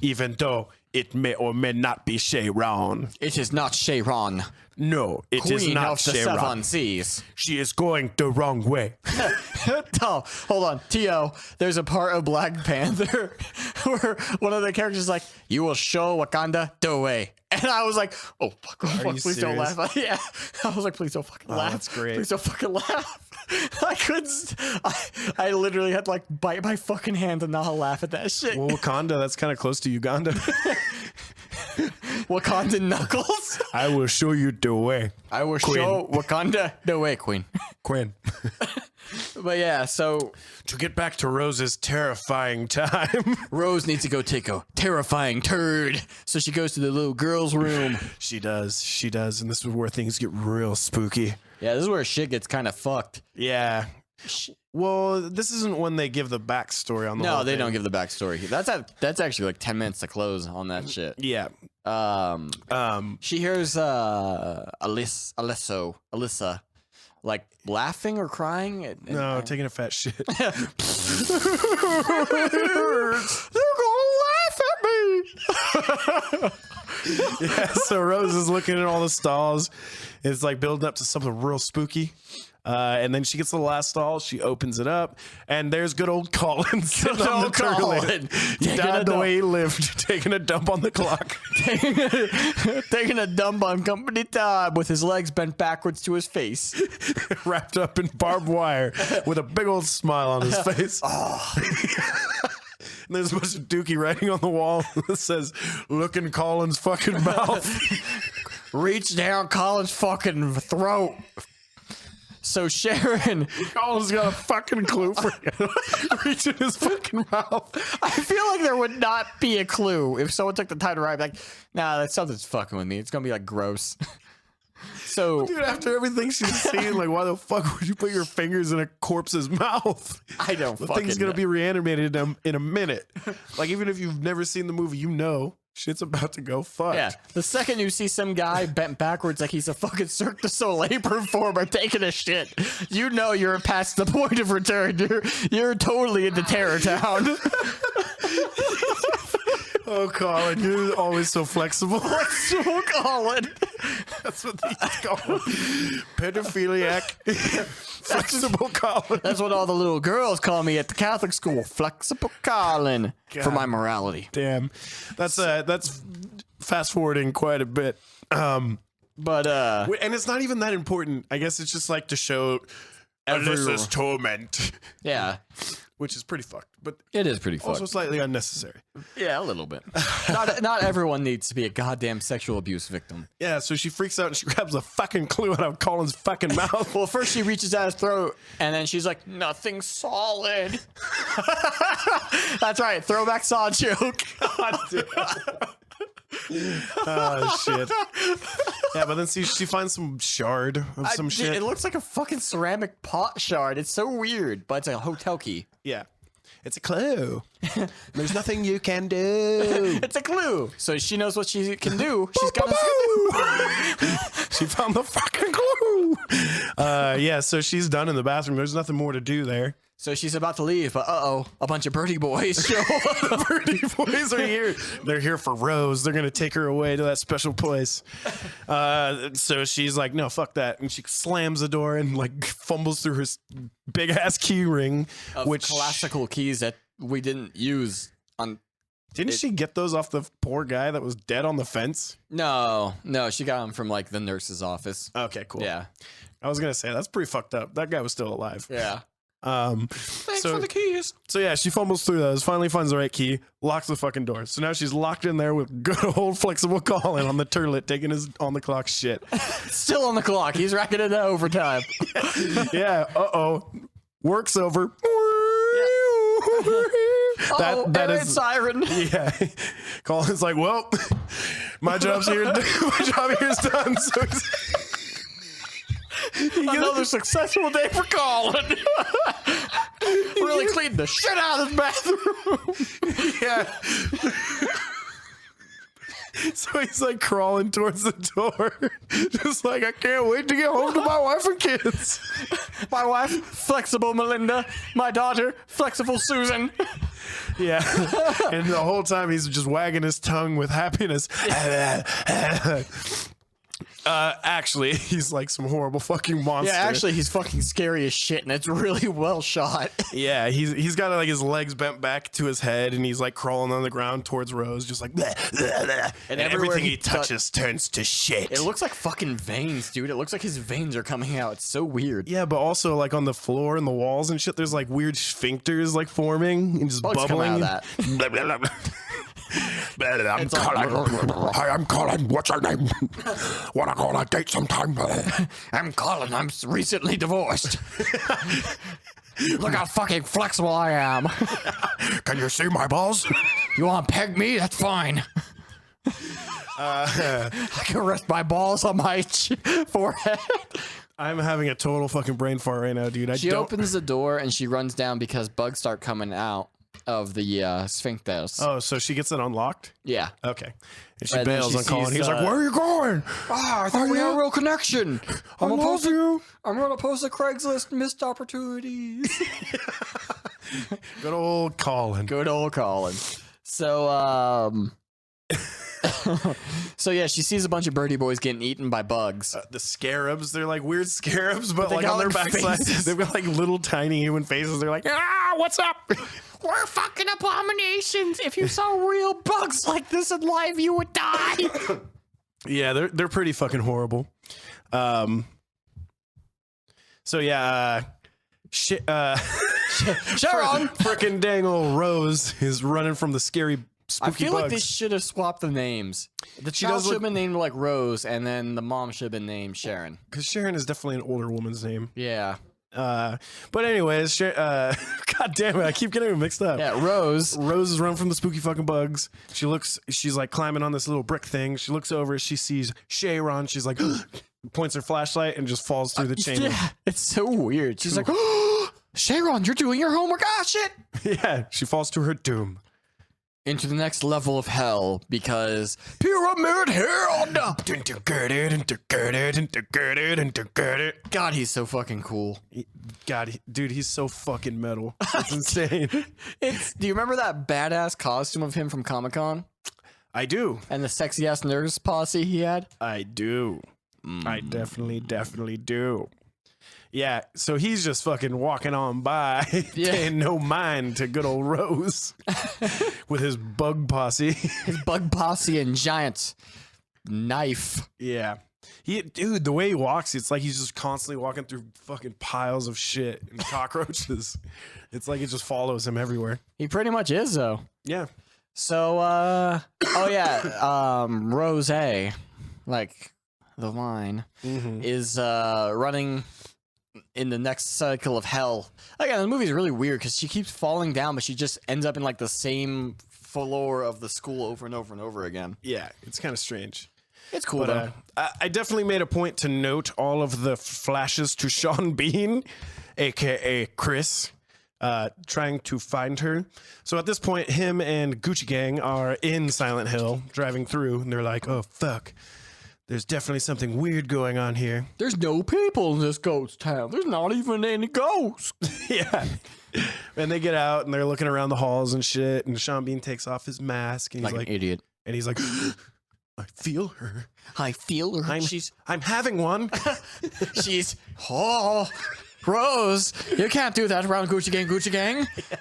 even though it may or may not be Sharon. It is not Sharon. No, it Queen is not of the Sharon. Seven Seas. She is going the wrong way. Oh, hold on, T.O. There's a part of Black Panther where one of the characters is like, "You will show Wakanda the way," and I was like, "Oh fuck! Oh, fuck please don't laugh!" Yeah, I was like, "Please don't fucking laugh." That's great. Please don't fucking laugh. I couldn't. I literally had to like bite my fucking hand to not laugh at that shit. Well, Wakanda, that's kind of close to Uganda. Wakanda knuckles. I will show you the way. I will show Wakanda the way, Queen. But yeah, so to get back to Rose's terrifying time, Rose needs to go take a terrifying turd. So she goes to the little girl's room. She does, and this is where things get real spooky. Yeah, this is where shit gets kind of fucked. Yeah. Well, this isn't when they give the backstory on the whole No, they thing. don't give the backstory. That's actually like 10 minutes to close on that shit. Yeah. She hears Alyssa like laughing or crying. No, taking a fat shit. They're gonna laugh at me. Yeah, so Rose is looking at all the stalls. It's like building up to something real spooky. And then she gets to the last stall. She opens it up, and there's good old Colin sitting on the toilet. He died the way he lived, taking a dump on the clock. Taking a dump on company time with his legs bent backwards to his face. Wrapped up in barbed wire with a big old smile on his face. Oh. And there's a bunch of dookie writing on the wall that says, "Look in Colin's fucking mouth." Reach down Colin's fucking throat. So Sharon, Colin's got a fucking clue for you. Reach in his fucking mouth. I feel like there would not be a clue if someone took the time to write like, nah, that something's fucking with me. It's gonna be like gross. So, dude, after everything she's seen, like, why the fuck would you put your fingers in a corpse's mouth? I don't the fucking thing's gonna be reanimated in a minute. Like, even if you've never seen the movie, you know shit's about to go fucked. Yeah. The second you see some guy bent backwards like he's a fucking Cirque du Soleil performer taking a shit, you know you're past the point of return. You're totally into Terror Town. Oh, Colin, you're always so flexible. Flexible Colin. That's what they call him. Pedophiliac. Flexible Colin. That's what all the little girls call me at the Catholic school. Flexible Colin. God. For my morality. Damn. That's fast forwarding quite a bit. And it's not even that important. I guess it's just like to show Alyssa's torment. Yeah. which is pretty fucked, but It is pretty also fucked. slightly unnecessary. Yeah, a little bit. Not everyone needs to be a goddamn sexual abuse victim. Yeah, so she freaks out and she grabs a fucking clue out of Colin's fucking mouth. Well, first she reaches at his throat, and then she's like, nothing solid. That's right, throwback Saw joke. God damn. Oh, shit. Yeah, but then she finds some shard of some shit. It looks like a fucking ceramic pot shard. It's so weird, but it's a hotel key. Yeah. It's a clue. There's nothing you can do. It's a clue. So she knows what she can do. She's got She found the fucking clue. Yeah, so she's done in the bathroom. There's nothing more to do there. So she's about to leave, but a bunch of birdie boys show up. Birdie boys are here. They're here for Rose. They're going to take her away to that special place. So she's like, no, fuck that. And she slams the door and like fumbles through her big ass key ring. Of which classical keys that we didn't use on... Didn't she get those off the poor guy that was dead on the fence? No, she got them from like the nurse's office. Okay, cool. Yeah. I was going to say, that's pretty fucked up. That guy was still alive. Yeah. Thanks for the keys. So yeah, she fumbles through those, finally finds the right key, locks the fucking door. So now she's locked in there with good old flexible Colin on the turlet taking his on the clock shit. Still on the clock. He's racking it out overtime. Yeah, work's over. That is siren. Yeah. Colin's like, well, my job's here. My job here is done. So Another successful day for Colin. Really cleaned the shit out of his bathroom. Yeah. So he's like crawling towards the door, just like, I can't wait to get home to my wife and kids. My wife, flexible Melinda. My daughter, flexible Susan. Yeah. And the whole time he's just wagging his tongue with happiness. Actually, he's like some horrible fucking monster. Yeah, actually, he's fucking scary as shit, and it's really well shot. Yeah, he's got like his legs bent back to his head, and he's like crawling on the ground towards Rose, just like, bleh, bleh, bleh. And everything he touches turns to shit. It looks like fucking veins, dude. It looks like his veins are coming out. It's so weird. Yeah, but also like on the floor and the walls and shit, there's like weird sphincters like forming and just Bugs bubbling. come out of that. I'm Colin. Hi, I'm Colin. What's your name? Wanna go on a date sometime? I'm Colin. I'm recently divorced. Look how fucking flexible I am. Can you see my balls? You want to peg me? That's fine. I can rest my balls on my forehead. I'm having a total fucking brain fart right now, dude. She opens the door and she runs down because bugs start coming out of the sphincters. Oh, so she gets it unlocked? Yeah. Okay. And she And then bails she on Colin. sees, He's like, where are you going? I thought we had a real connection. I love you. I'm gonna post a Craigslist missed opportunities. Good old Colin. Good old Colin. So, so yeah, she sees a bunch of birdie boys getting eaten by bugs. The scarabs, they're like weird scarabs, but they like got, on their like, backside, faces. they've got like little tiny human faces. They're like, what's up? We're fucking abominations. If you saw real bugs like this in life, you would die. Yeah, they're pretty fucking horrible. So yeah, shit. Sharon, Frickin' dang old Rose is running from the scary spooky I feel bugs. like they should have swapped the names. The child should have been named like Rose, and then the mom should have been named Sharon. Because Sharon is definitely an older woman's name. Yeah. But anyways, God damn it, I keep getting them mixed up. Yeah, Rose. Rose is running from the spooky fucking bugs. She's like climbing on this little brick thing. She looks over, she sees Sharon. She's like, points her flashlight and just falls through the chain. Yeah, it's so weird. She's like, Sharon, you're doing your homework. Ah, shit. Yeah, she falls to her doom. Into the next level of hell because Pyramid Hill. God, he's so fucking cool. God, dude, he's so fucking metal. It's insane. Do you remember that badass costume of him from Comic-Con? I do. And the sexy ass nurse posse he had? I do. I definitely do. Yeah, so he's just fucking walking on by, paying no mind to good old Rose with his bug posse. His bug posse and giant knife. Yeah. Dude, the way he walks, it's like he's just constantly walking through fucking piles of shit and cockroaches. It's like it just follows him everywhere. He pretty much is, though. Yeah. So, Rose, like the line, is running in the next cycle of hell. Again, the movie's really weird because she keeps falling down, but she just ends up in like the same floor of the school over and over and over again. Yeah, it's kind of strange. It's cool, But I definitely made a point to note all of the flashes to Sean Bean, a.k.a. Chris, trying to find her. So at this point, him and Gucci Gang are in Silent Hill, driving through, and they're like, oh, fuck. There's definitely something weird going on here. There's no people in this ghost town. There's not even any ghosts. Yeah. And they get out, and they're looking around the halls and shit, and Sean Bean takes off his mask, and he's like an idiot. And he's like... I feel her. I feel her. I'm having one. Rose, you can't do that around Gucci Gang. Yeah.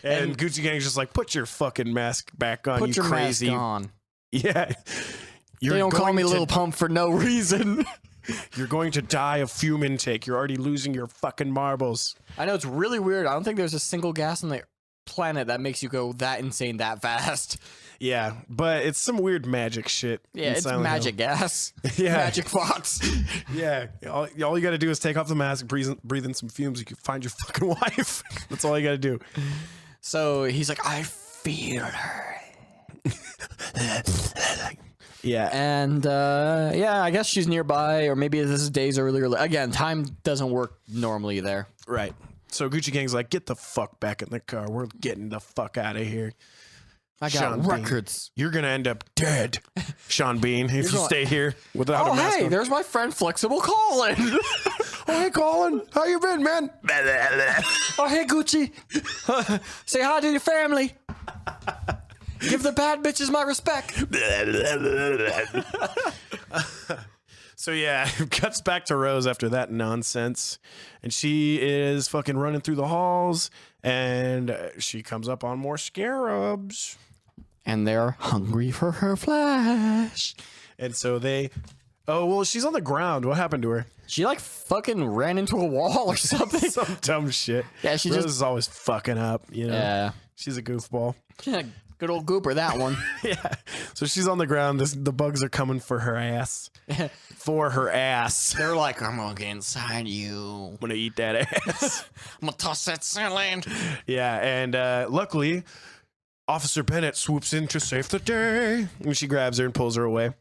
And Gucci Gang's just like, put your fucking mask back on, put you your crazy. mask on. Yeah. They don't call me Little Pump for no reason. You're going to die of fume intake. You're already losing your fucking marbles. I know, it's really weird. I don't think there's a single gas on the planet that makes you go that insane that fast. Yeah, but it's some weird magic shit. Yeah, it's magic gas. Yeah. Magic fox. Yeah. All you got to do is take off the mask, breathe in some fumes. You can find your fucking wife. That's all you got to do. So he's like, I feel her. Yeah. And I guess she's nearby, or maybe this is days earlier. Again, time doesn't work normally there. Right. So Gucci Gang's like, get the fuck back in the car. We're getting the fuck out of here. I got Sean records. Bean, you're going to end up dead, Sean Bean, if you stay here without a mask on. There's my friend Flexible Colin. Oh, hey, Colin. How you been, man? Oh, hey, Gucci. Say hi to your family. Give the bad bitches my respect. So, yeah, it cuts back to Rose after that nonsense. And she is fucking running through the halls, and she comes up on more scarabs. And they're hungry for her flesh. And so they... Oh, well, she's on the ground. What happened to her? She, like, fucking ran into a wall or something. Some dumb shit. Yeah, Rose is always fucking up, you know? Yeah. She's a goofball. Yeah, good old gooper, that one. Yeah. So she's on the ground. The bugs are coming for her ass. For her ass. They're like, I'm gonna get inside you. I'm gonna eat that ass. I'm gonna toss that salad. Yeah, and luckily, Officer Bennett swoops in to save the day. And she grabs her and pulls her away.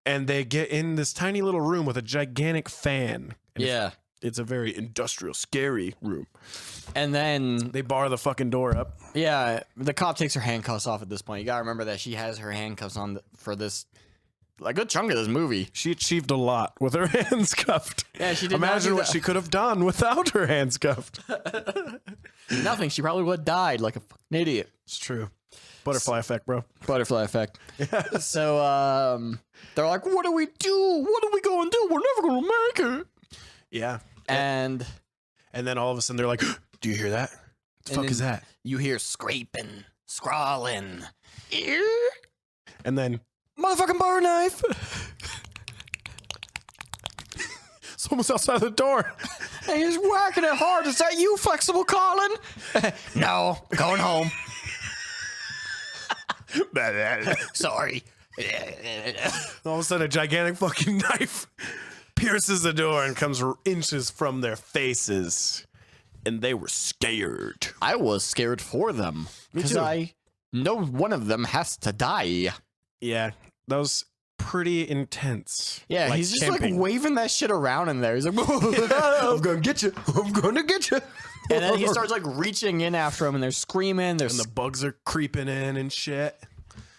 And they get in this tiny little room with a gigantic fan. And yeah. It's a very industrial, scary room. And then they bar the fucking door up. Yeah, the cop takes her handcuffs off at this point. You gotta remember that she has her handcuffs on for this, a good chunk of this movie. She achieved a lot with her hands cuffed. Yeah, she did. Imagine what she could have done without her hands cuffed. Nothing. She probably would have died like a fucking idiot. It's true. Butterfly effect, bro. Butterfly effect. So they're like, what do we do? What are we going to do? We're never going to make it. Yeah. And then all of a sudden they're like, do you hear that? What the fuck is that? You hear scraping, scrawling. And then motherfucking bar knife. Someone's outside the door. And he's whacking it hard. Is that you, Flexible Colin? No, going home. Sorry. All of a sudden, a gigantic fucking knife pierces the door and comes inches from their faces. And they were scared. I was scared for them. Because I know one of them has to die. Yeah, that was pretty intense. Yeah, like he's just camping. like waving that shit around in there. He's like, I'm gonna get you. I'm gonna get you. And then he starts like reaching in after him, and they're screaming. And the bugs are creeping in and shit.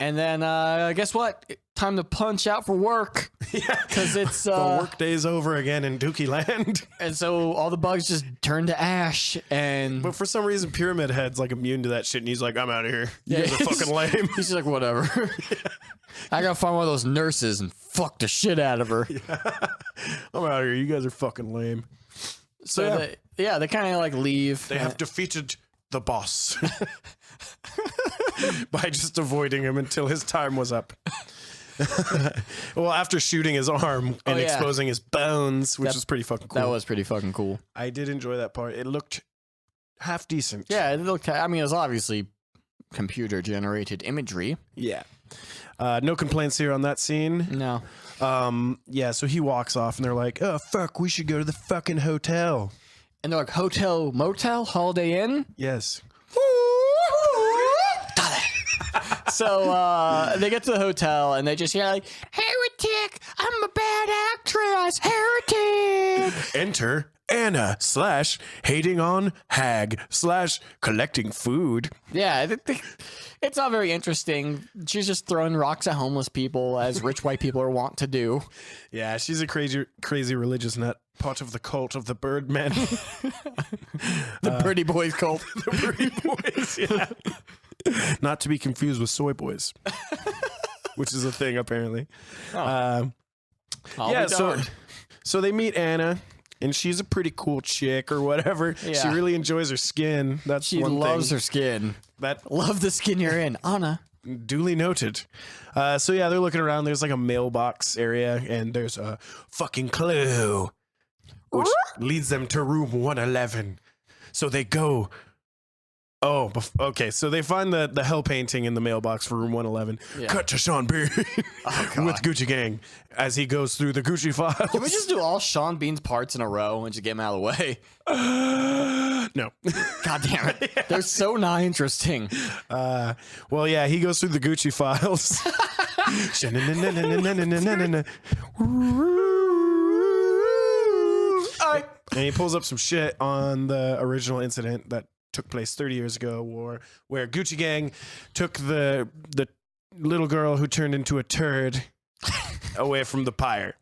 And then guess what? Time to punch out for work. Yeah, because it's the work day's over again in Dookie Land. And so all the bugs just turn to ash. But for some reason, Pyramid Head's like immune to that shit, and he's like, I'm out of here. You guys are fucking lame. He's just like, whatever. Yeah. I gotta find one of those nurses and fuck the shit out of her. Yeah. I'm out of here. You guys are fucking lame. So they kind of like leave. They have defeated the boss by just avoiding him until his time was up. Well, after shooting his arm and exposing his bones, which was pretty fucking cool. That was pretty fucking cool. I did enjoy that part. It looked half decent. Yeah, it looked. I mean, it was obviously computer generated imagery. Yeah. No complaints here on that scene. No. Yeah, so he walks off and they're like, oh, fuck, we should go to the fucking hotel. And they're like, hotel, motel, Holiday Inn? Yes. So they get to the hotel and they just hear like, heretic, I'm a bad actress, heretic. Enter Anna / hating on hag / collecting food. Yeah, it's not very interesting. She's just throwing rocks at homeless people, as rich white people are wont to do. Yeah, she's a crazy religious nut. Part of the cult of the Birdmen. The Birdie Boys cult. The Birdie Boys, yeah. Not to be confused with Soy Boys, which is a thing apparently. Oh. Yeah, so they meet Anna. And she's a pretty cool chick or whatever. Yeah. She really enjoys her skin. That's she one loves thing. her skin. Love the skin you're in, Anna. Duly noted. So yeah, they're looking around. There's like a mailbox area, and there's a fucking clue, which leads them to room 111. So they go. Oh, okay. So they find the hell painting in the mailbox for room 111. Yeah. Cut to Sean Bean with Gucci Gang as he goes through the Gucci files. Can we just do all Sean Bean's parts in a row and just get him out of the way? No. God damn it. Yeah. They're so not interesting. Well, yeah, he goes through the Gucci files. And he pulls up some shit on the original incident that took place 30 years ago, where Gucci Gang took the little girl who turned into a turd away from the pyre.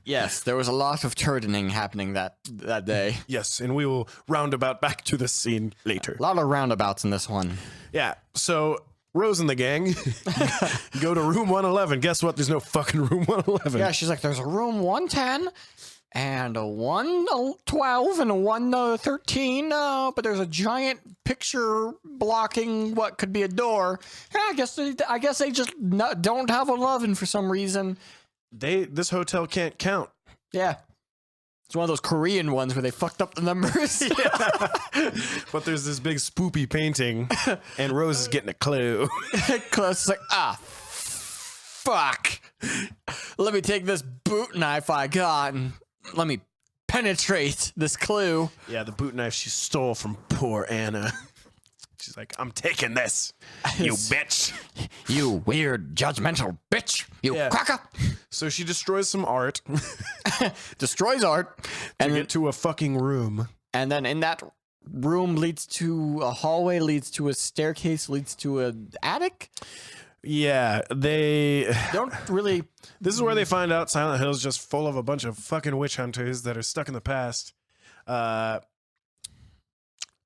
Yes, there was a lot of turdening happening that day. Yes, and we will roundabout back to the scene later. A lot of roundabouts in this one. Yeah, so Rose and the gang go to room 111. Guess what? There's no fucking room 111. Yeah, she's like, there's a room 110. And a 112 and a 113, but there's a giant picture blocking what could be a door. Yeah, I guess they just don't have 11 for some reason. This hotel can't count. Yeah, it's one of those Korean ones where they fucked up the numbers. Yeah. But there's this big spoopy painting, and Rose is getting a clue. Close is like, fuck. Let me take this boot knife I got and let me penetrate this clue. Yeah, the boot knife she stole from poor Anna. She's like, I'm taking this, you bitch. You weird, judgmental bitch. You cracker. So she destroys some art. Destroys art. And get to a fucking room. And then in that room leads to a hallway, leads to a staircase, leads to an attic. Yeah, they don't really. This is where they find out Silent Hill is just full of a bunch of fucking witch hunters that are stuck in the past.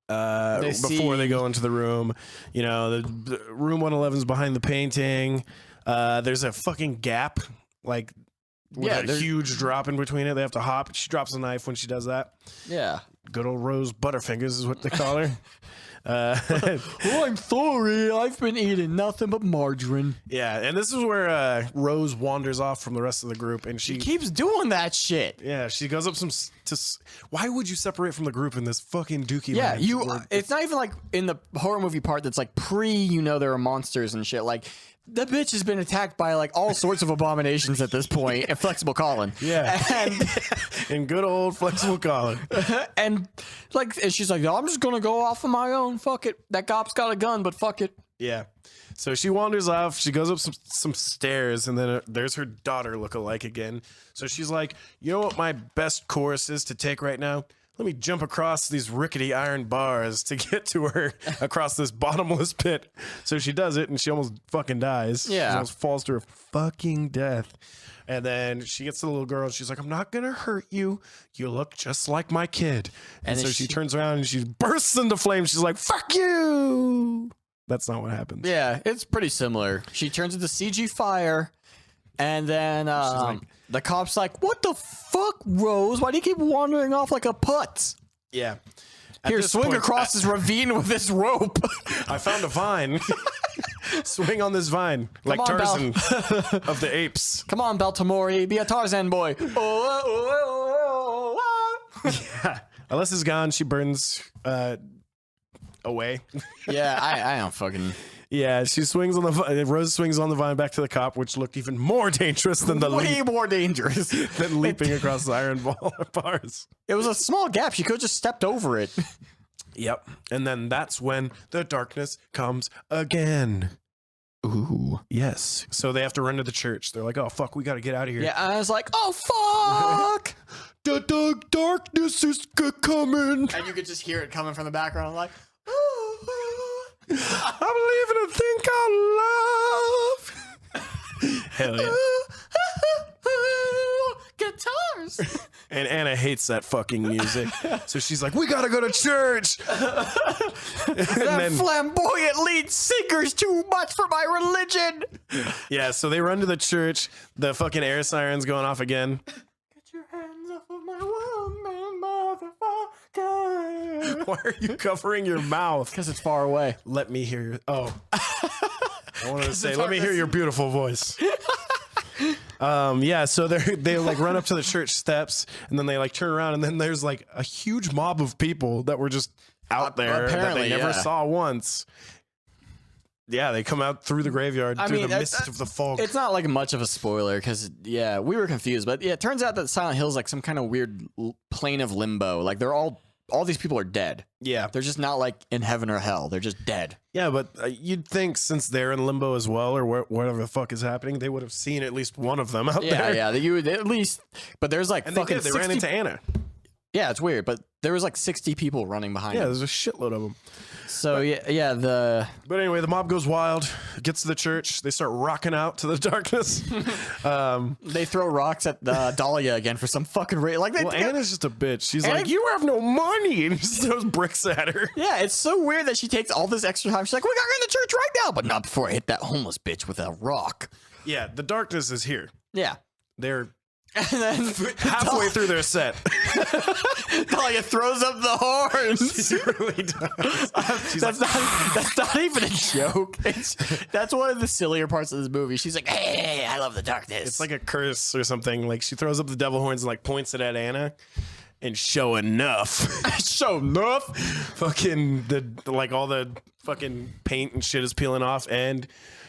Before they go into the room, you know, the room 111 is behind the painting. There's a fucking gap, like with a huge drop in between it. They have to hop. She drops a knife when she does that. Yeah, good old Rose Butterfingers is what they call her. Oh, I'm sorry. I've been eating nothing but margarine. Yeah, and this is where Rose wanders off from the rest of the group, and she keeps doing that shit. Yeah, she goes up why would you separate from the group in this fucking dookie? Yeah, it's not even like in the horror movie part that's like there are monsters and shit. Like, the bitch has been attacked by like all sorts of abominations at this point. And Flexible Colin. Yeah. And good old Flexible Colin. And she's like, I'm just going to go off on my own. Fuck it. That cop's got a gun, but fuck it. Yeah. So she wanders off. She goes up some stairs, and then there's her daughter lookalike again. So she's like, you know what my best course is to take right now? Let me jump across these rickety iron bars to get to her across this bottomless pit. So she does it, and she almost fucking dies. Yeah. She almost falls to her fucking death. And then she gets to the little girl, and she's like, I'm not going to hurt you. You look just like my kid. And so she turns around, and she bursts into flames. She's like, fuck you. That's not what happens. Yeah, it's pretty similar. She turns into CG fire, and then the cop's like, what the fuck, Rose? Why do you keep wandering off like a putz? Yeah. Here, swing across this ravine with this rope. I found a vine. Swing on this vine like on, Tarzan of the apes. Come on, Baltimore, be a Tarzan boy. Yeah. Unless it's gone, she burns away. Yeah, I don't fucking. Yeah, she swings on the vine. Rose swings on the vine back to the cop, which looked even more dangerous than the Way more dangerous than leaping across the iron bars. It was a small gap. She could have just stepped over it. Yep. And then that's when the darkness comes again. Ooh. Yes. So they have to run to the church. They're like, oh, fuck, we got to get out of here. Yeah, I was like, oh, fuck. The darkness is coming. And you could just hear it coming from the background, like, I'm leaving a thing called love. Hell yeah. Guitars. And Anna hates that fucking music. So she's like, we gotta go to church. That flamboyant lead singer's too much for my religion. Yeah, so they run to the church. The fucking air siren's going off again. Get your hands off of my woman, motherfucker. Why are you covering your mouth? Because it's far away. Let me hear your... Oh. I wanted to say, let me hear your beautiful voice. Yeah, so they like run up to the church steps and then they like turn around and then there's like a huge mob of people that were just out there that they never saw once. Yeah, they come out through the graveyard through the mist of the fog. It's not like much of a spoiler because, yeah, we were confused. But yeah, it turns out that Silent Hill is like some kind of weird plane of limbo. Like they're all these people are dead. Yeah. They're just not like in heaven or hell. They're just dead. Yeah, but you'd think since they're in limbo as well or whatever the fuck is happening, they would have seen at least one of them out there. Yeah, you would at least. But there's like And fucking they ran into Anna. Yeah, it's weird, but there was like 60 people running behind Yeah, him. there's a shitload of them. So But anyway, the mob goes wild, gets to the church, they start rocking out to the darkness. they throw rocks at Dahlia again for some fucking like they. Well, Anna's just a bitch. She's like, you have no money, and just throws bricks at her. Yeah, it's so weird that she takes all this extra time. She's like, we gotta go to the church right now, but not before I hit that homeless bitch with a rock. Yeah, the darkness is here. Yeah. They're And then halfway through their set. Dahlia throws up the horns. She really does. That's not even a joke. That's one of the sillier parts of this movie. She's like, hey, I love the darkness. It's like a curse or something. Like she throws up the devil horns and like points it at Anna. And sure enough, fucking like all the fucking paint and shit is peeling off and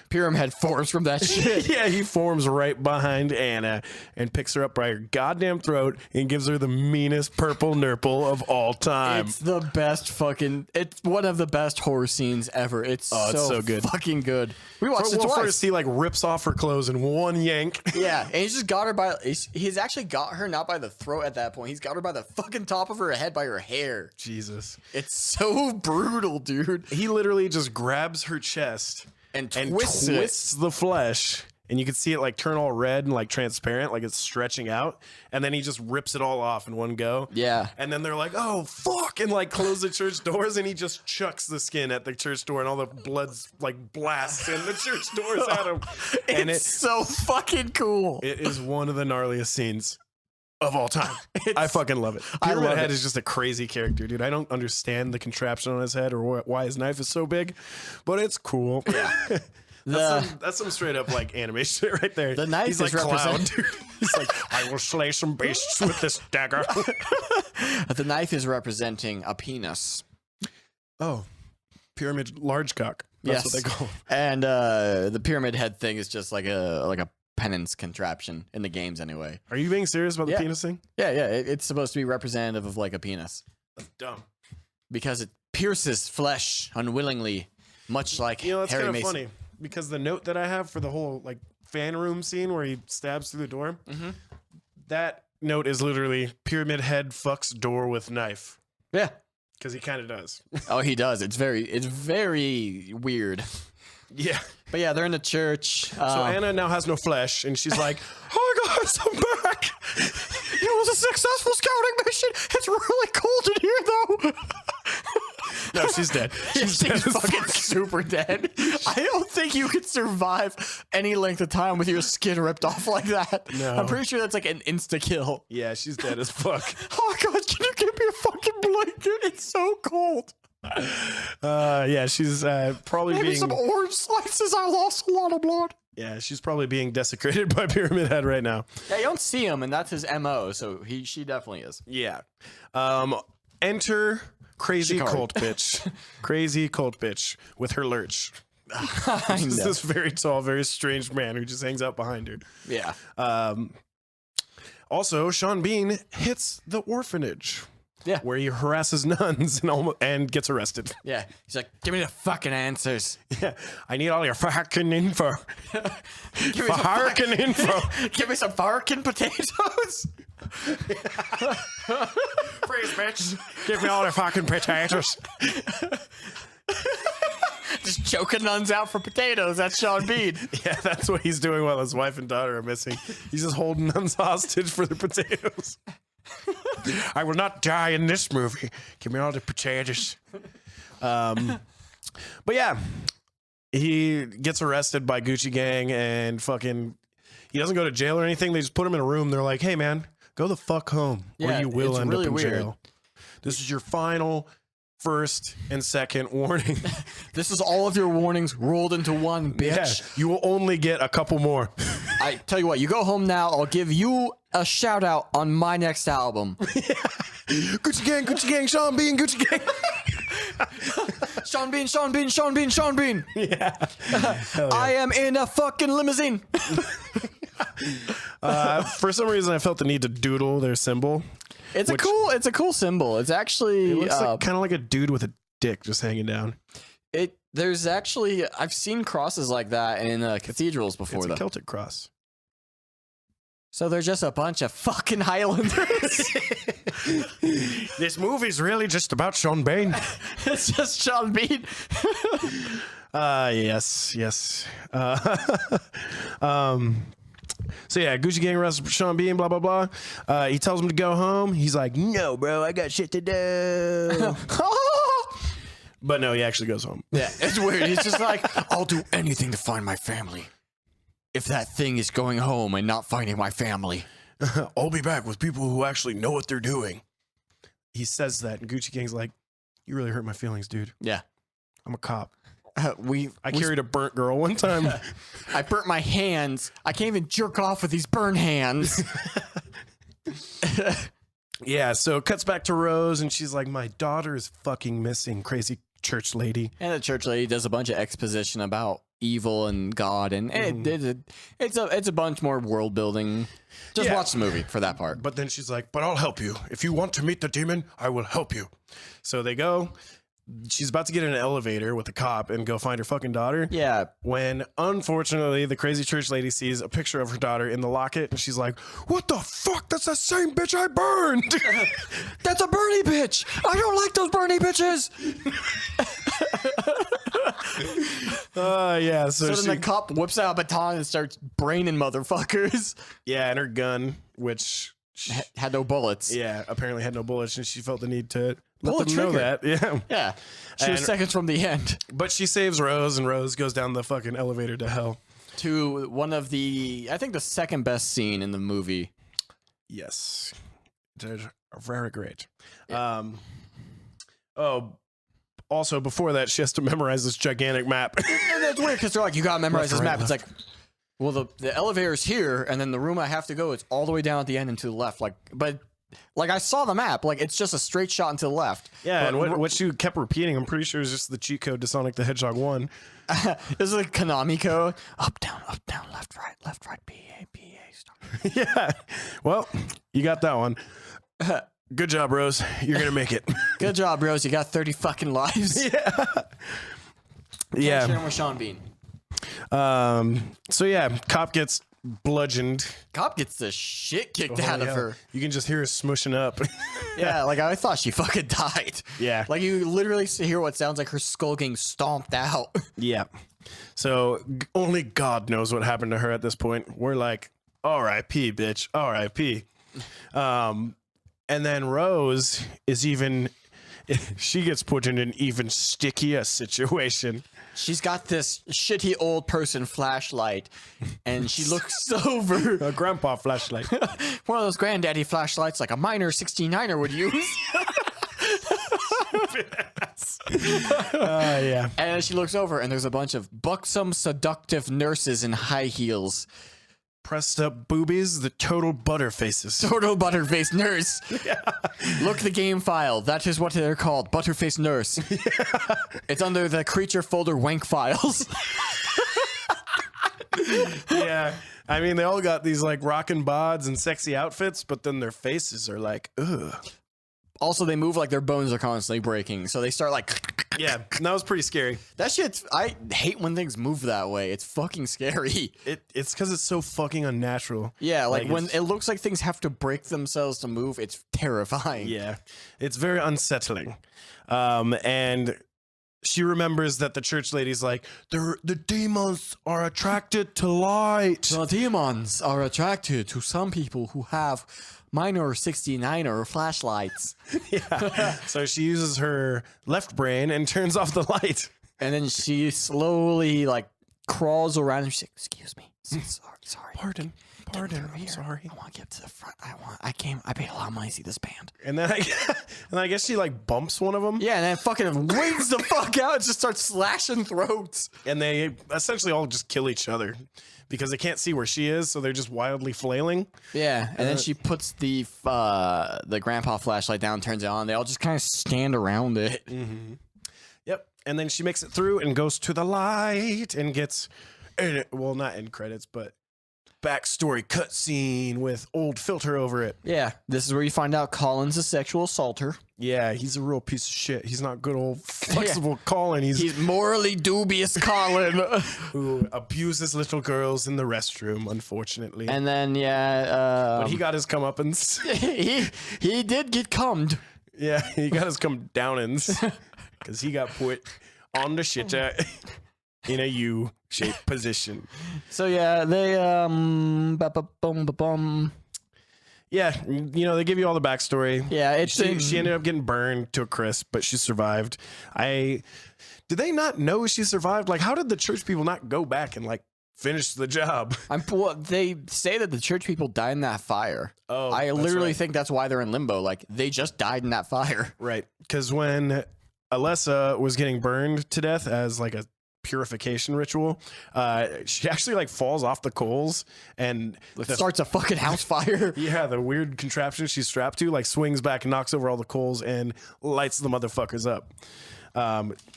Pyramid Head forms from that shit. Yeah, he forms right behind Anna and picks her up by her goddamn throat and gives her the meanest purple nurple of all time. It's the best fucking. It's one of the best horror scenes ever. It's so good, fucking good. We watched it twice. First, he like rips off her clothes in one yank. Yeah, and he's just got her by. He's actually got her not by the throat at that point. He's got her by the fucking top of her head by her hair. Jesus, it's so brutal, dude. He literally just grabs her chest. And twists the flesh, and you can see it like turn all red and like transparent, like it's stretching out. And then he just rips it all off in one go. Yeah. And then they're like, "Oh fuck!" and like close the church doors, and he just chucks the skin at the church door, and all the blood's like blasts in the church doors at him. And it's so fucking cool. It is one of the gnarliest scenes of all time. I fucking love it. Pyramid Head is just a crazy character, dude. I don't understand the contraption on his head or why his knife is so big, but it's cool. Yeah. That's some straight up like animation right there. The knife He's is like clown, dude. He's like, I will slay some beasts with this dagger. The knife is representing a penis. Oh, pyramid large cock. That's what they call it. And the Pyramid Head thing is just like a penance contraption in the games anyway. Are you being serious about the penis thing? Yeah. It's supposed to be representative of like a penis. That's dumb. Because it pierces flesh unwillingly, much like that's Harry kind of Mason. funny because the note that I have for the whole like fan room scene where he stabs through the door, that note is literally Pyramid Head fucks door with knife. Yeah, because he kind of does. Oh, he does. It's very weird. Yeah. But yeah, they're in the church. So Anna now has no flesh, and she's like, "Oh guys, I'm back. It was a successful scouting mission. It's really cold in here, though." No, she's dead. She's fucking super dead. I don't think you could survive any length of time with your skin ripped off like that. No. I'm pretty sure that's like an insta kill. Yeah, she's dead as fuck. Oh my god, can you give me a fucking blanket? It's so cold. Yeah, she's probably Maybe being some orange slices. I lost a lot of blood. yeah, she's probably being desecrated by Pyramid Head right now. Yeah, you don't see him, and that's his MO. So she definitely is. Yeah. Enter crazy Shikari. cult bitch. Crazy cult bitch with her lurch. I She's know. this very tall, very strange man who just hangs out behind her. Yeah. Also, Sean Bean hits the orphanage. Yeah. Where he harasses nuns and gets arrested. Yeah. He's like, give me the fucking answers. Yeah. I need all your fucking info. Give me some Fucking info. Give me some fucking potatoes. Freeze, bitch. Give me all your fucking potatoes. Just choking nuns out for potatoes. That's Sean Bean. Yeah, that's what he's doing while his wife and daughter are missing. He's just holding nuns hostage for the potatoes. I will not die in this movie. Give me all the potatoes. But yeah, he gets arrested by Gucci Gang and fucking, he doesn't go to jail or anything. They just put him in a room. They're like, hey man, go the fuck home or Yeah, you will it's end really up in weird. jail. This is your final first and second warning. This is all of your warnings rolled into one, bitch. Yeah, you will only get a couple more. I tell you what, you go home now. I'll give you a shout out on my next album. Gucci Gang, Sean Bean, Gucci Gang. Sean Bean, Sean Bean, Sean Bean, Sean Bean. Yeah. I am in a fucking limousine. For some reason, I felt the need to doodle their symbol. It's a cool symbol. It's actually It looks like, kind of like a dude with a dick just hanging down. There's actually, I've seen crosses like that in cathedrals before, It's a though. Celtic cross. So they're just a bunch of fucking Highlanders. This movie's really just about Sean Bean. It's just Sean Bean. Yes. So yeah, Gucci Gang arrests Sean Bean, blah, blah, blah. He tells him to go home. He's like, no, bro, I got shit to do. But no, he actually goes home. Yeah, it's weird. He's just like, I'll do anything to find my family. If that thing is going home and not finding my family. I'll be back with people who actually know what they're doing. He says that, and Gucci Gang's like, you really hurt my feelings, dude. Yeah. I'm a cop. I Carried a burnt girl one time. I burnt my hands. I can't even jerk off with these burn hands. Yeah, so it cuts back to Rose, and she's like, my daughter is fucking missing, crazy church lady. And the church lady does a bunch of exposition about evil and God, and it's a bunch more world building. Just watch the movie for that part. But then she's like, but I'll help you. If you want to meet the demon, I will help you. So they go. She's about to get in an elevator with a cop and go find her fucking daughter. Yeah. When, unfortunately, the crazy church lady sees a picture of her daughter in the locket, and she's like, what the fuck? That's the same bitch I burned. That's a Bernie bitch. I don't like those Bernie bitches. Yeah. So then the cop whips out a baton and starts braining motherfuckers. Yeah, and her gun, which Had no bullets. yeah, apparently had no bullets, and she felt the need to let Pull them the know trigger. that. Yeah. Yeah. She was And- seconds from the end. But she saves Rose, and Rose goes down the fucking elevator to hell. To one of the, I think the second best scene in the movie. Yes. They're very great. Also, before that, she has to memorize this gigantic map. And that's weird because they're like, you gotta memorize Left, this right, map. It's like, well, the elevator's here, and then the room I have to go, it's all the way down at the end and to the left. But I saw the map. Like, it's just a straight shot and to the left. Yeah, But and what she kept repeating, I'm pretty sure is just the cheat code to Sonic the Hedgehog 1. This is a Konami code. Up, down, left, right, PA, stop. Yeah. Well, you got that one. Good job, Rose. You're going to make it. Good job, bros. You got 30 fucking lives. Yeah. Sharing with Sean Bean. So, yeah, cop gets bludgeoned. Cop gets the shit kicked out of Yeah. her. You can just hear her smushing up. Yeah, like I thought she fucking died. Yeah. Like you literally hear what sounds like her skull getting stomped out. Yeah. So only God knows what happened to her at this point. We're like, R.I.P. bitch, R.I.P. And then Rose is she gets put in an even stickier situation. She's got this shitty old person flashlight, and she looks over. A grandpa flashlight. One of those granddaddy flashlights like a minor 69er would use. Yeah. And she looks over, and there's a bunch of buxom, seductive nurses in high heels. Pressed up boobies, the total butterfaces. Total butterface nurse. Look the game file. That is what they're called. Butterface nurse. It's under the creature folder wank files. Yeah. I mean, they all got these like rockin' bods and sexy outfits, but then their faces are like, ugh. Also, they move like their bones are constantly breaking. So they start like... Yeah, that was pretty scary. That shit's... I hate when things move that way. It's fucking scary. It's because it's so fucking unnatural. Yeah, like when it looks like things have to break themselves to move, it's terrifying. Yeah, it's very unsettling. And she remembers that the church lady's like, the demons are attracted to light. The demons are attracted to some people who have minor 69er flashlights. Yeah. So she uses her left brain and turns off the light. And then she slowly like crawls around and she's like, excuse me. Sorry. Pardon. I'm sorry. I want to get to the front. I paid a lot of money to see this band. And then I guess she like bumps one of them. Yeah, and then fucking wings the fuck out and just starts slashing throats. And they essentially all just kill each other because they can't see where she is, so they're just wildly flailing. Yeah, and then she puts the grandpa flashlight down, turns it on. They all just kind of stand around it. Mm-hmm. Yep. And then she makes it through and goes to the light and gets, well, not end credits, but backstory cutscene with old filter over it. Yeah, this is where you find out Colin's a sexual assaulter. Yeah, he's a real piece of shit. He's not good old flexible Colin. He's morally dubious Colin. Who abuses little girls in the restroom, unfortunately. And then, yeah... but he got his comeuppance. he did get cummed. Yeah, he got his come downins. Because he got put on the shitter in a U-shaped position. So, yeah, they... Yeah, you know, they give you all the backstory. Yeah, she ended up getting burned to a crisp, but she survived. Did they not know she survived? Like, how did the church people not go back and, like, finish the job? They say that the church people died in that fire. Oh, I that's literally right. think that's why they're in limbo. Like, they just died in that fire. Right, because when Alessa was getting burned to death as, like, a purification ritual, she actually like falls off the coals and starts a fucking house fire. Yeah, the weird contraption she's strapped to like swings back and knocks over all the coals and lights the motherfuckers up,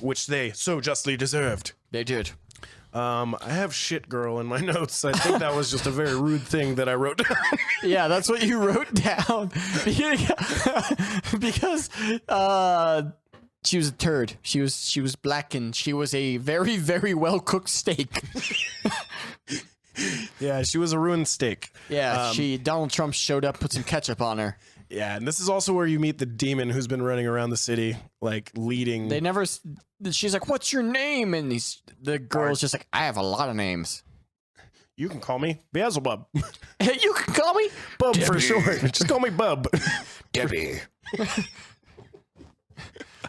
which they so justly deserved. They did. I have shit girl in my notes. I think that was just a very rude thing that I wrote down. Yeah, that's what you wrote down. Because she was a turd. She was black and she was a very, very well cooked steak. Yeah, she was a ruined steak. Yeah, Donald Trump showed up, put some ketchup on her. Yeah, and this is also where you meet the demon who's been running around the city, like leading. They never. She's like, "What's your name?" And the girl's just like, "I have a lot of names. You can call me Beelzebub. You can call me Bub Debbie. for short. Just call me Bub. Debbie."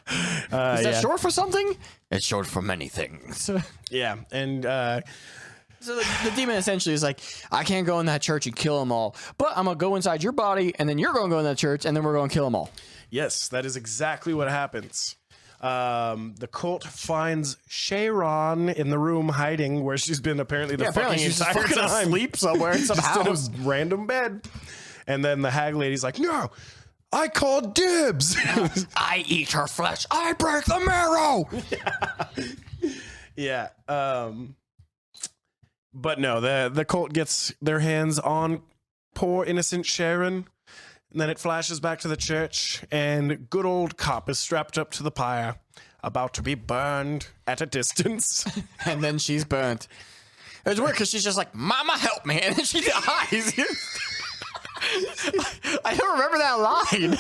Is that short for something? It's short for many things. Yeah, and so the demon essentially is like, I can't go in that church and kill them all, but I'm gonna go inside your body, and then you're gonna go in that church, and then we're gonna kill them all. yes, that is exactly what happens. The cult finds Sharon in the room hiding where she's been apparently the fucking she's entire just fucking time. asleep somewhere in some Just in house. a random bed. And then the hag lady's like, no, I called dibs. I eat her flesh. I break the marrow. Yeah. But no, the cult gets their hands on poor innocent Sharon. And then it flashes back to the church, and good old cop is strapped up to the pyre, about to be burned at a distance. And then she's burnt. It's weird because she's just like, Mama, help me. And then she dies. I don't remember that line.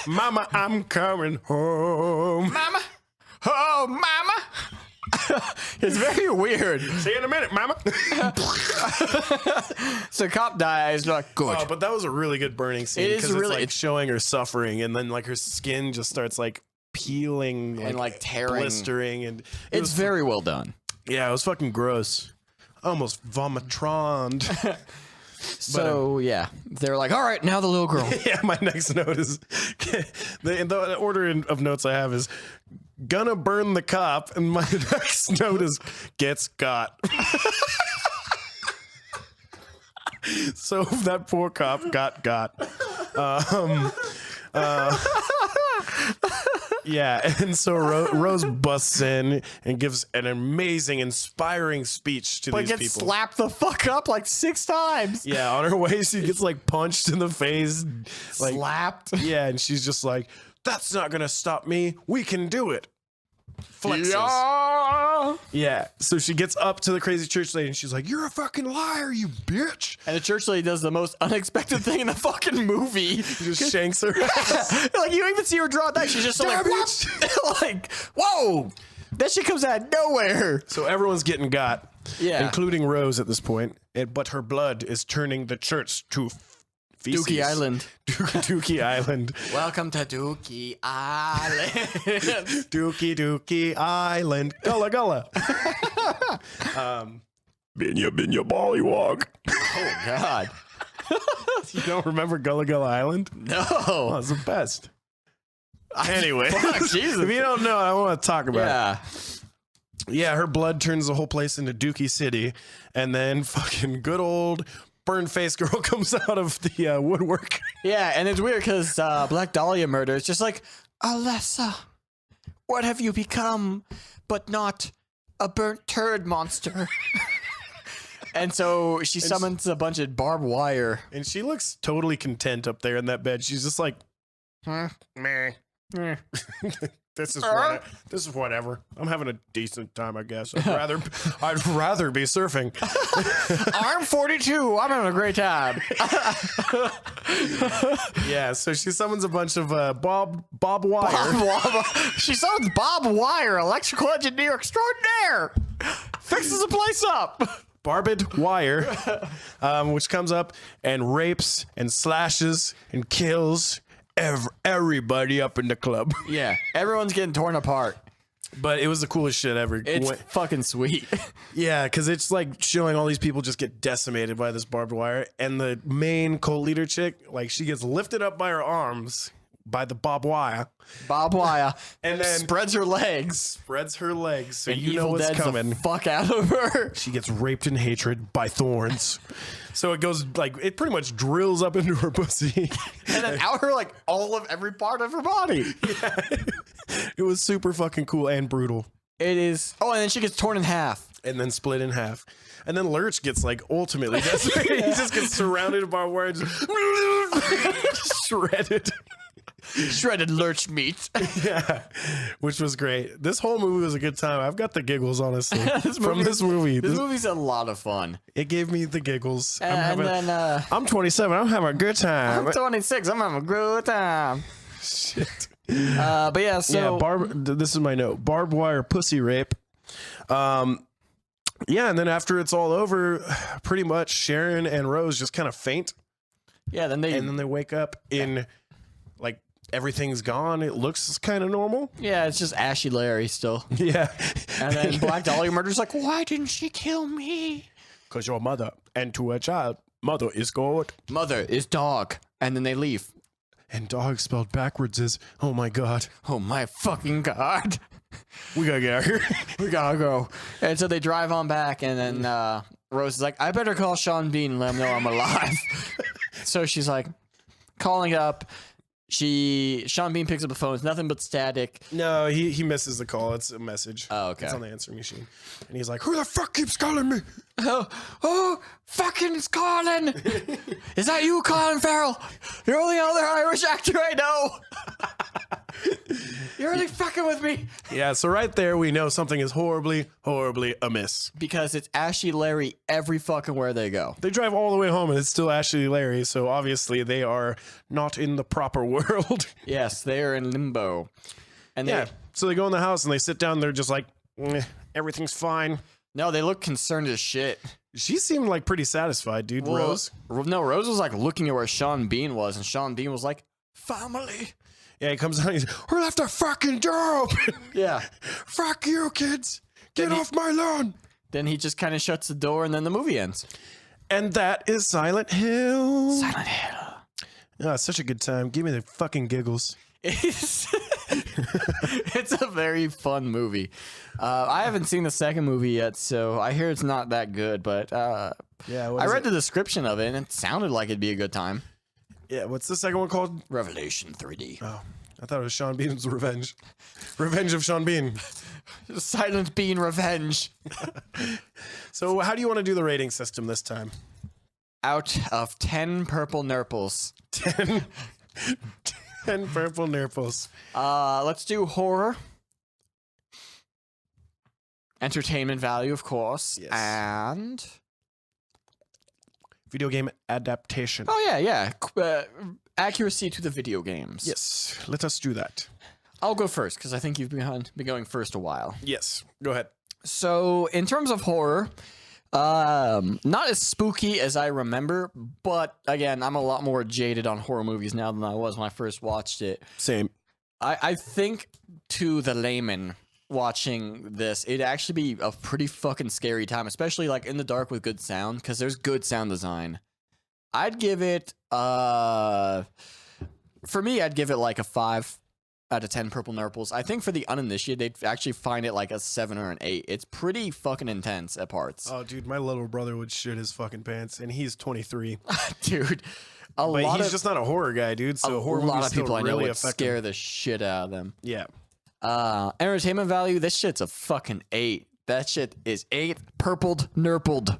Mama, I'm coming home. Mama. Oh, Mama. It's very weird. See you in a minute, Mama. So cop dies. Like, good. Oh, but that was a really good burning scene. It is because really- it's like showing her suffering, and then like her skin just starts like peeling And, like, tearing. blistering, and It's very well done. yeah, it was fucking gross. Almost vomitroned. So yeah, they're like, all right, now the little girl. Yeah, my next note is the order of notes I have is gonna burn the cop, and my next note is gets got. So that poor cop got. Yeah, and so Rose busts in and gives an amazing, inspiring speech to But these gets people. slapped the fuck up like 6 times. Yeah, on her way, she gets like punched in the face, like Slapped. yeah, and she's just like, "That's not gonna stop me. We can do it." Flexes. Yeah. So she gets up to the crazy church lady and she's like, "You're a fucking liar, you bitch." And the church lady does the most unexpected thing in the fucking movie. Just shanks her. Like, you don't even see her draw it back. She's just so like, what? Like, whoa. That shit comes out of nowhere. So everyone's getting got, Yeah. including Rose at this point, but her blood is turning the church to feces. Dookie Island. Dookie Island. Welcome to Dookie Island. Dookie Island. Gullah Gullah. Binya Bollywog. Oh, God. You don't remember Gullah Gullah Island? No. Oh, it's the best. Anyway, Fuck, Jesus. if you don't know, I want to talk about Yeah. it. Yeah, her blood turns the whole place into Dookie City, and then fucking good old burned face girl comes out of the woodwork. Yeah, and it's weird because Black Dahlia murder is just like, Alessa, what have you become but not a burnt turd monster? And so she summons a bunch of barbed wire. And she looks totally content up there in that bed. She's just like, meh. This is whatever. I'm having a decent time, I guess. I'd rather be surfing. I'm 42. I'm having a great time. Yeah, so she summons a bunch of Bob Wire. She summons Bob Wire, electrical engineer extraordinaire. Fixes the place up. Barbed Wire, which comes up and rapes and slashes and kills everybody up in the club. Yeah, everyone's getting torn apart. But it was the coolest shit ever. It's fucking sweet. Yeah, because it's like showing all these people just get decimated by this barbed wire. And the main cult leader chick, like, she gets lifted up by her arms by the barbed wire. Bob Wire. And then spreads her legs. Spreads her legs so And you know Evil what's Dead's coming. the fuck out of her. She gets raped in hatred by thorns. So it goes like, it pretty much drills up into her pussy. And then out her like all of every part of her body. Yeah. It was super fucking cool and brutal. It is. Oh, and then she gets torn in half. And then split in half. And then Lurch gets like ultimately decimated. He just gets surrounded by wire, just shredded. Shredded lurch meat. Yeah, which was great. This whole movie was a good time. I've got the giggles, honestly, from this movie. This movie's a lot of fun. It gave me the giggles. I'm 27. I'm having a good time. I'm 26. I'm having a good time. Shit. But yeah, so this is my note. Barbed wire pussy rape. Yeah, and then after it's all over, pretty much Sharon and Rose just kind of faint. Yeah, then they wake up in like everything's gone. It looks kind of normal. Yeah, it's just Ashy Larry still. Yeah. And then Black Dahlia murder's like, why didn't she kill me? Because your mother, and to a child, mother is God. Mother is dog. And then they leave. And dog spelled backwards is, oh my God. Oh my fucking God. We gotta get out of here. We gotta go. And so they drive on back, and then Rose is like, I better call Sean Bean and let him know I'm alive. So she's like, calling up. Sean Bean picks up the phone. It's nothing but static. No, he misses the call. It's a message. Oh, okay. It's on the answering machine. And he's like, who the fuck keeps calling me? Oh, fucking it's Colin. Is that you, Colin Farrell? You're the only other Irish actor I know. You're really fucking with me. Yeah, so right there we know something is horribly, horribly amiss. Because it's Ashy Larry every fucking where they go. They drive all the way home and it's still Ashley Larry, so obviously they are not in the proper world. Yes, they are in limbo. And Yeah, so they go in the house and they sit down and they're just like, everything's fine. No, they look concerned as shit. She seemed like pretty satisfied, dude. Well, Rose. No, Rose was like looking at where Sean Bean was, and Sean Bean was like, family. Yeah, he comes out and he's, we left the fucking door open. Yeah. Fuck you, kids. Get off my lawn. Then he just kind of shuts the door, and then the movie ends. And that is Silent Hill. Silent Hill. Oh, it's such a good time. Give me the fucking giggles. It's a very fun movie. I haven't seen the second movie yet, so I hear it's not that good. But Yeah, I read the description of it, and it sounded like it'd be a good time. Yeah, what's the second one called? Revelation 3D. Oh, I thought it was Sean Bean's Revenge. Revenge of Sean Bean. Silent Bean Revenge. So how do you want to do the rating system this time? Out of 10 purple nurples. 10 purple nurples. Let's do horror. Entertainment value, of course. Yes. And... Video game adaptation. oh, yeah. Accuracy to the video games. Yes, let us do that. I'll go first, because I think you've been going first a while. Yes, go ahead. So, in terms of horror, not as spooky as I remember, but again, I'm a lot more jaded on horror movies now than I was when I first watched it. Same. I think to the layman watching this, it'd actually be a pretty fucking scary time, especially like in the dark with good sound, because there's good sound design. I'd give it, for me, I'd give it like a 5 out of 10 purple nurples. I think for the uninitiated, they'd actually find it like a 7 or an 8. It's pretty fucking intense at parts. Oh, dude, my little brother would shit his fucking pants, and he's 23. Dude, But he's just not a horror guy, dude. So a horror lot movies of people still I know really would affect scare him. the shit out of them. Yeah. Entertainment value, this shit's a fucking 8. That shit is 8 purpled nurpled.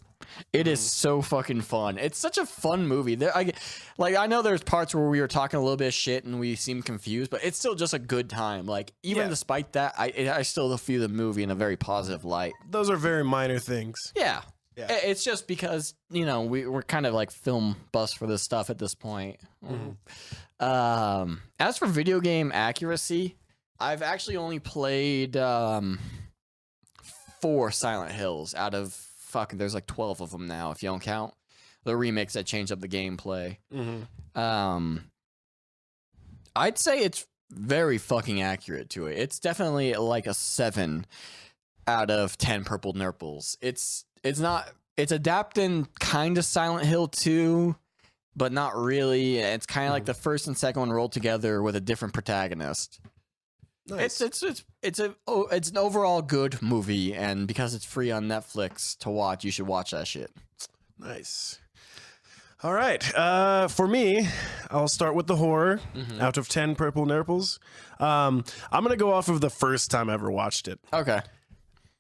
It is so fucking fun. It's such a fun movie. I know there's parts where we were talking a little bit of shit and we seem confused, but it's still just a good time. Like, even despite that, I still view the movie in a very positive light. Those are very minor things. Yeah. Yeah. It's just because, we're kind of like film buffs for this stuff at this point. As for video game accuracy, I've actually only played 4 Silent Hills out of there's like 12 of them now, if you don't count the remakes that changed up the gameplay. I'd say it's very fucking accurate to it. It's definitely like a 7 out of 10 purple nurples. It's adapting kind of Silent Hill 2, but not really. It's kind of like the first and second one rolled together with a different protagonist. Nice. It's an overall good movie, and because it's free on Netflix to watch, you should watch that shit. Nice. All right. For me, I'll start with the horror. Out of 10 purple nurples. I'm going to go off of the first time I ever watched it. Okay.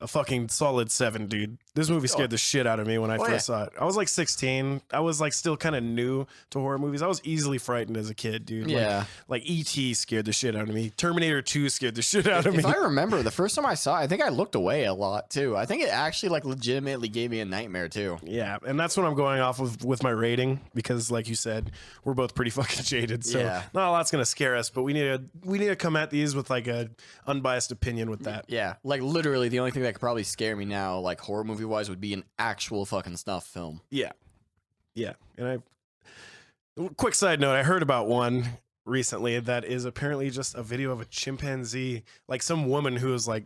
A fucking solid 7, dude. This movie scared the shit out of me when I first saw it. I was like 16. I was like still kind of new to horror movies. I was easily frightened as a kid, dude. Yeah. Like E.T. scared the shit out of me. Terminator 2 scared the shit out of me. If I remember, the first time I saw it, I think I looked away a lot too. I think it actually like legitimately gave me a nightmare too. Yeah, and that's what I'm going off of with my rating because, like you said, we're both pretty fucking jaded. So not a lot's gonna scare us, but we need to come at these with like a unbiased opinion with that. Yeah, like literally the only thing that could probably scare me now, like horror movie wise, would be an actual fucking snuff film. Yeah. And quick side note, I heard about one recently that is apparently just a video of a chimpanzee, like some woman who was like,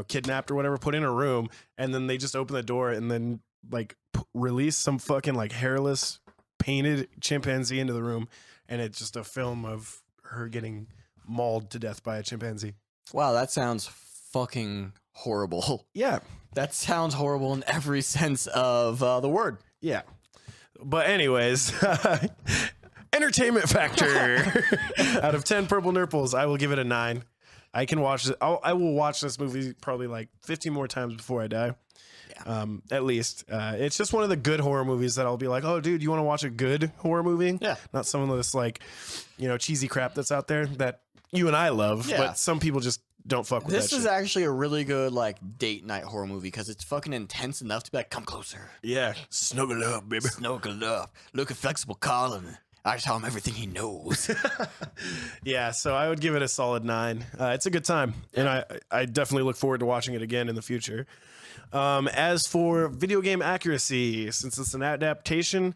kidnapped or whatever, put in a room, and then they just open the door and then like release some fucking like hairless painted chimpanzee into the room, and it's just a film of her getting mauled to death by a chimpanzee. Wow, that sounds fucking horrible. Yeah. That sounds horrible in every sense of the word. Yeah. But anyways, entertainment factor. Out of 10 purple nurples, I will give it a 9. I can watch it. I will watch this movie probably like 15 more times before I die. Yeah. At least. It's just one of the good horror movies that I'll be like, oh, dude, you want to watch a good horror movie? Yeah. Not some of this like, cheesy crap that's out there that you and I love, but some people just don't fuck with this that is shit. actually a really good like date night horror movie because it's fucking intense enough to be like, come closer. Yeah. Snuggle up, baby. Snuggle up. Look at flexible Colin. I tell him everything he knows. Yeah, so I would give it a solid 9. It's a good time, and I definitely look forward to watching it again in the future. As for video game accuracy, since it's an adaptation,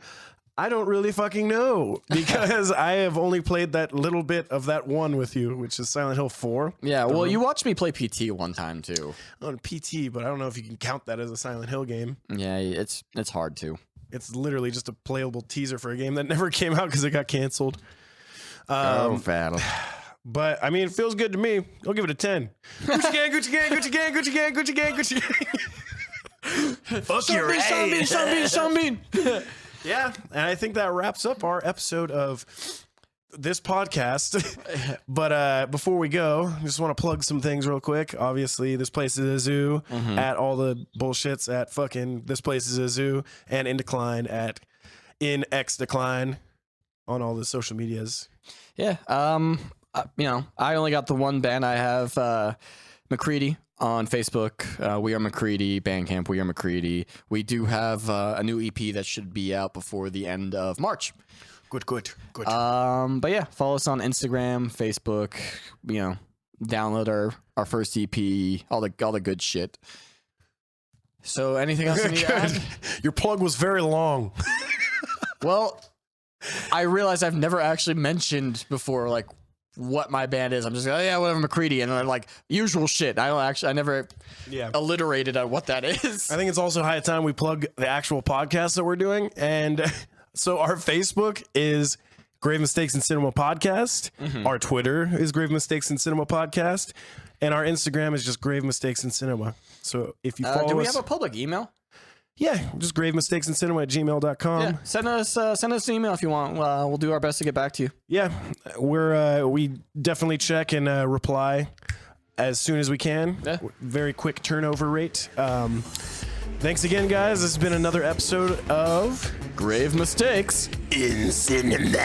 I don't really fucking know because I have only played that little bit of that one with you, which is Silent Hill 4. Yeah, well, you watched me play PT one time too. On PT, but I don't know if you can count that as a Silent Hill game. Yeah, it's hard to. It's literally just a playable teaser for a game that never came out because it got canceled. Battle. But I mean, it feels good to me. I'll give it a 10. Gucci gang, Gucci gang, Gucci gang, Gucci gang, Gucci gang, Gucci gang. Fuck your Sunbeam. Yeah, and I think that wraps up our episode of this podcast. But before we go, I just want to plug some things real quick. Obviously, This Place is a Zoo at all the bullshits at fucking This Place is a Zoo, and In Decline at In X Decline on all the social medias. Yeah. I only got the one band. I have Macready on Facebook. We are Macready. Bandcamp, We are Macready. We do have a new EP that should be out before the end of March. Good. But yeah, follow us on Instagram, Facebook, download our first EP, all the good shit. So anything else you need to add? Your plug was very long. Well, I realized I've never actually mentioned before, like, what my band is. I'm just like, oh yeah, whatever, Macready, and I'm like, usual shit. I never alliterated on what that is. I think it's also high time we plug the actual podcast that we're doing. And so our Facebook is Grave Mistakes in Cinema Podcast. Our Twitter is Grave Mistakes in Cinema Podcast. And our Instagram is just Grave Mistakes in Cinema. So if you follow do we us, have a public email? Yeah, just gravemistakesandcinema@gmail.com. Yeah, send us an email if you want. We'll do our best to get back to you. Yeah, we definitely check and reply as soon as we can. Yeah. Very quick turnover rate. Thanks again, guys. This has been another episode of Grave Mistakes in Cinema.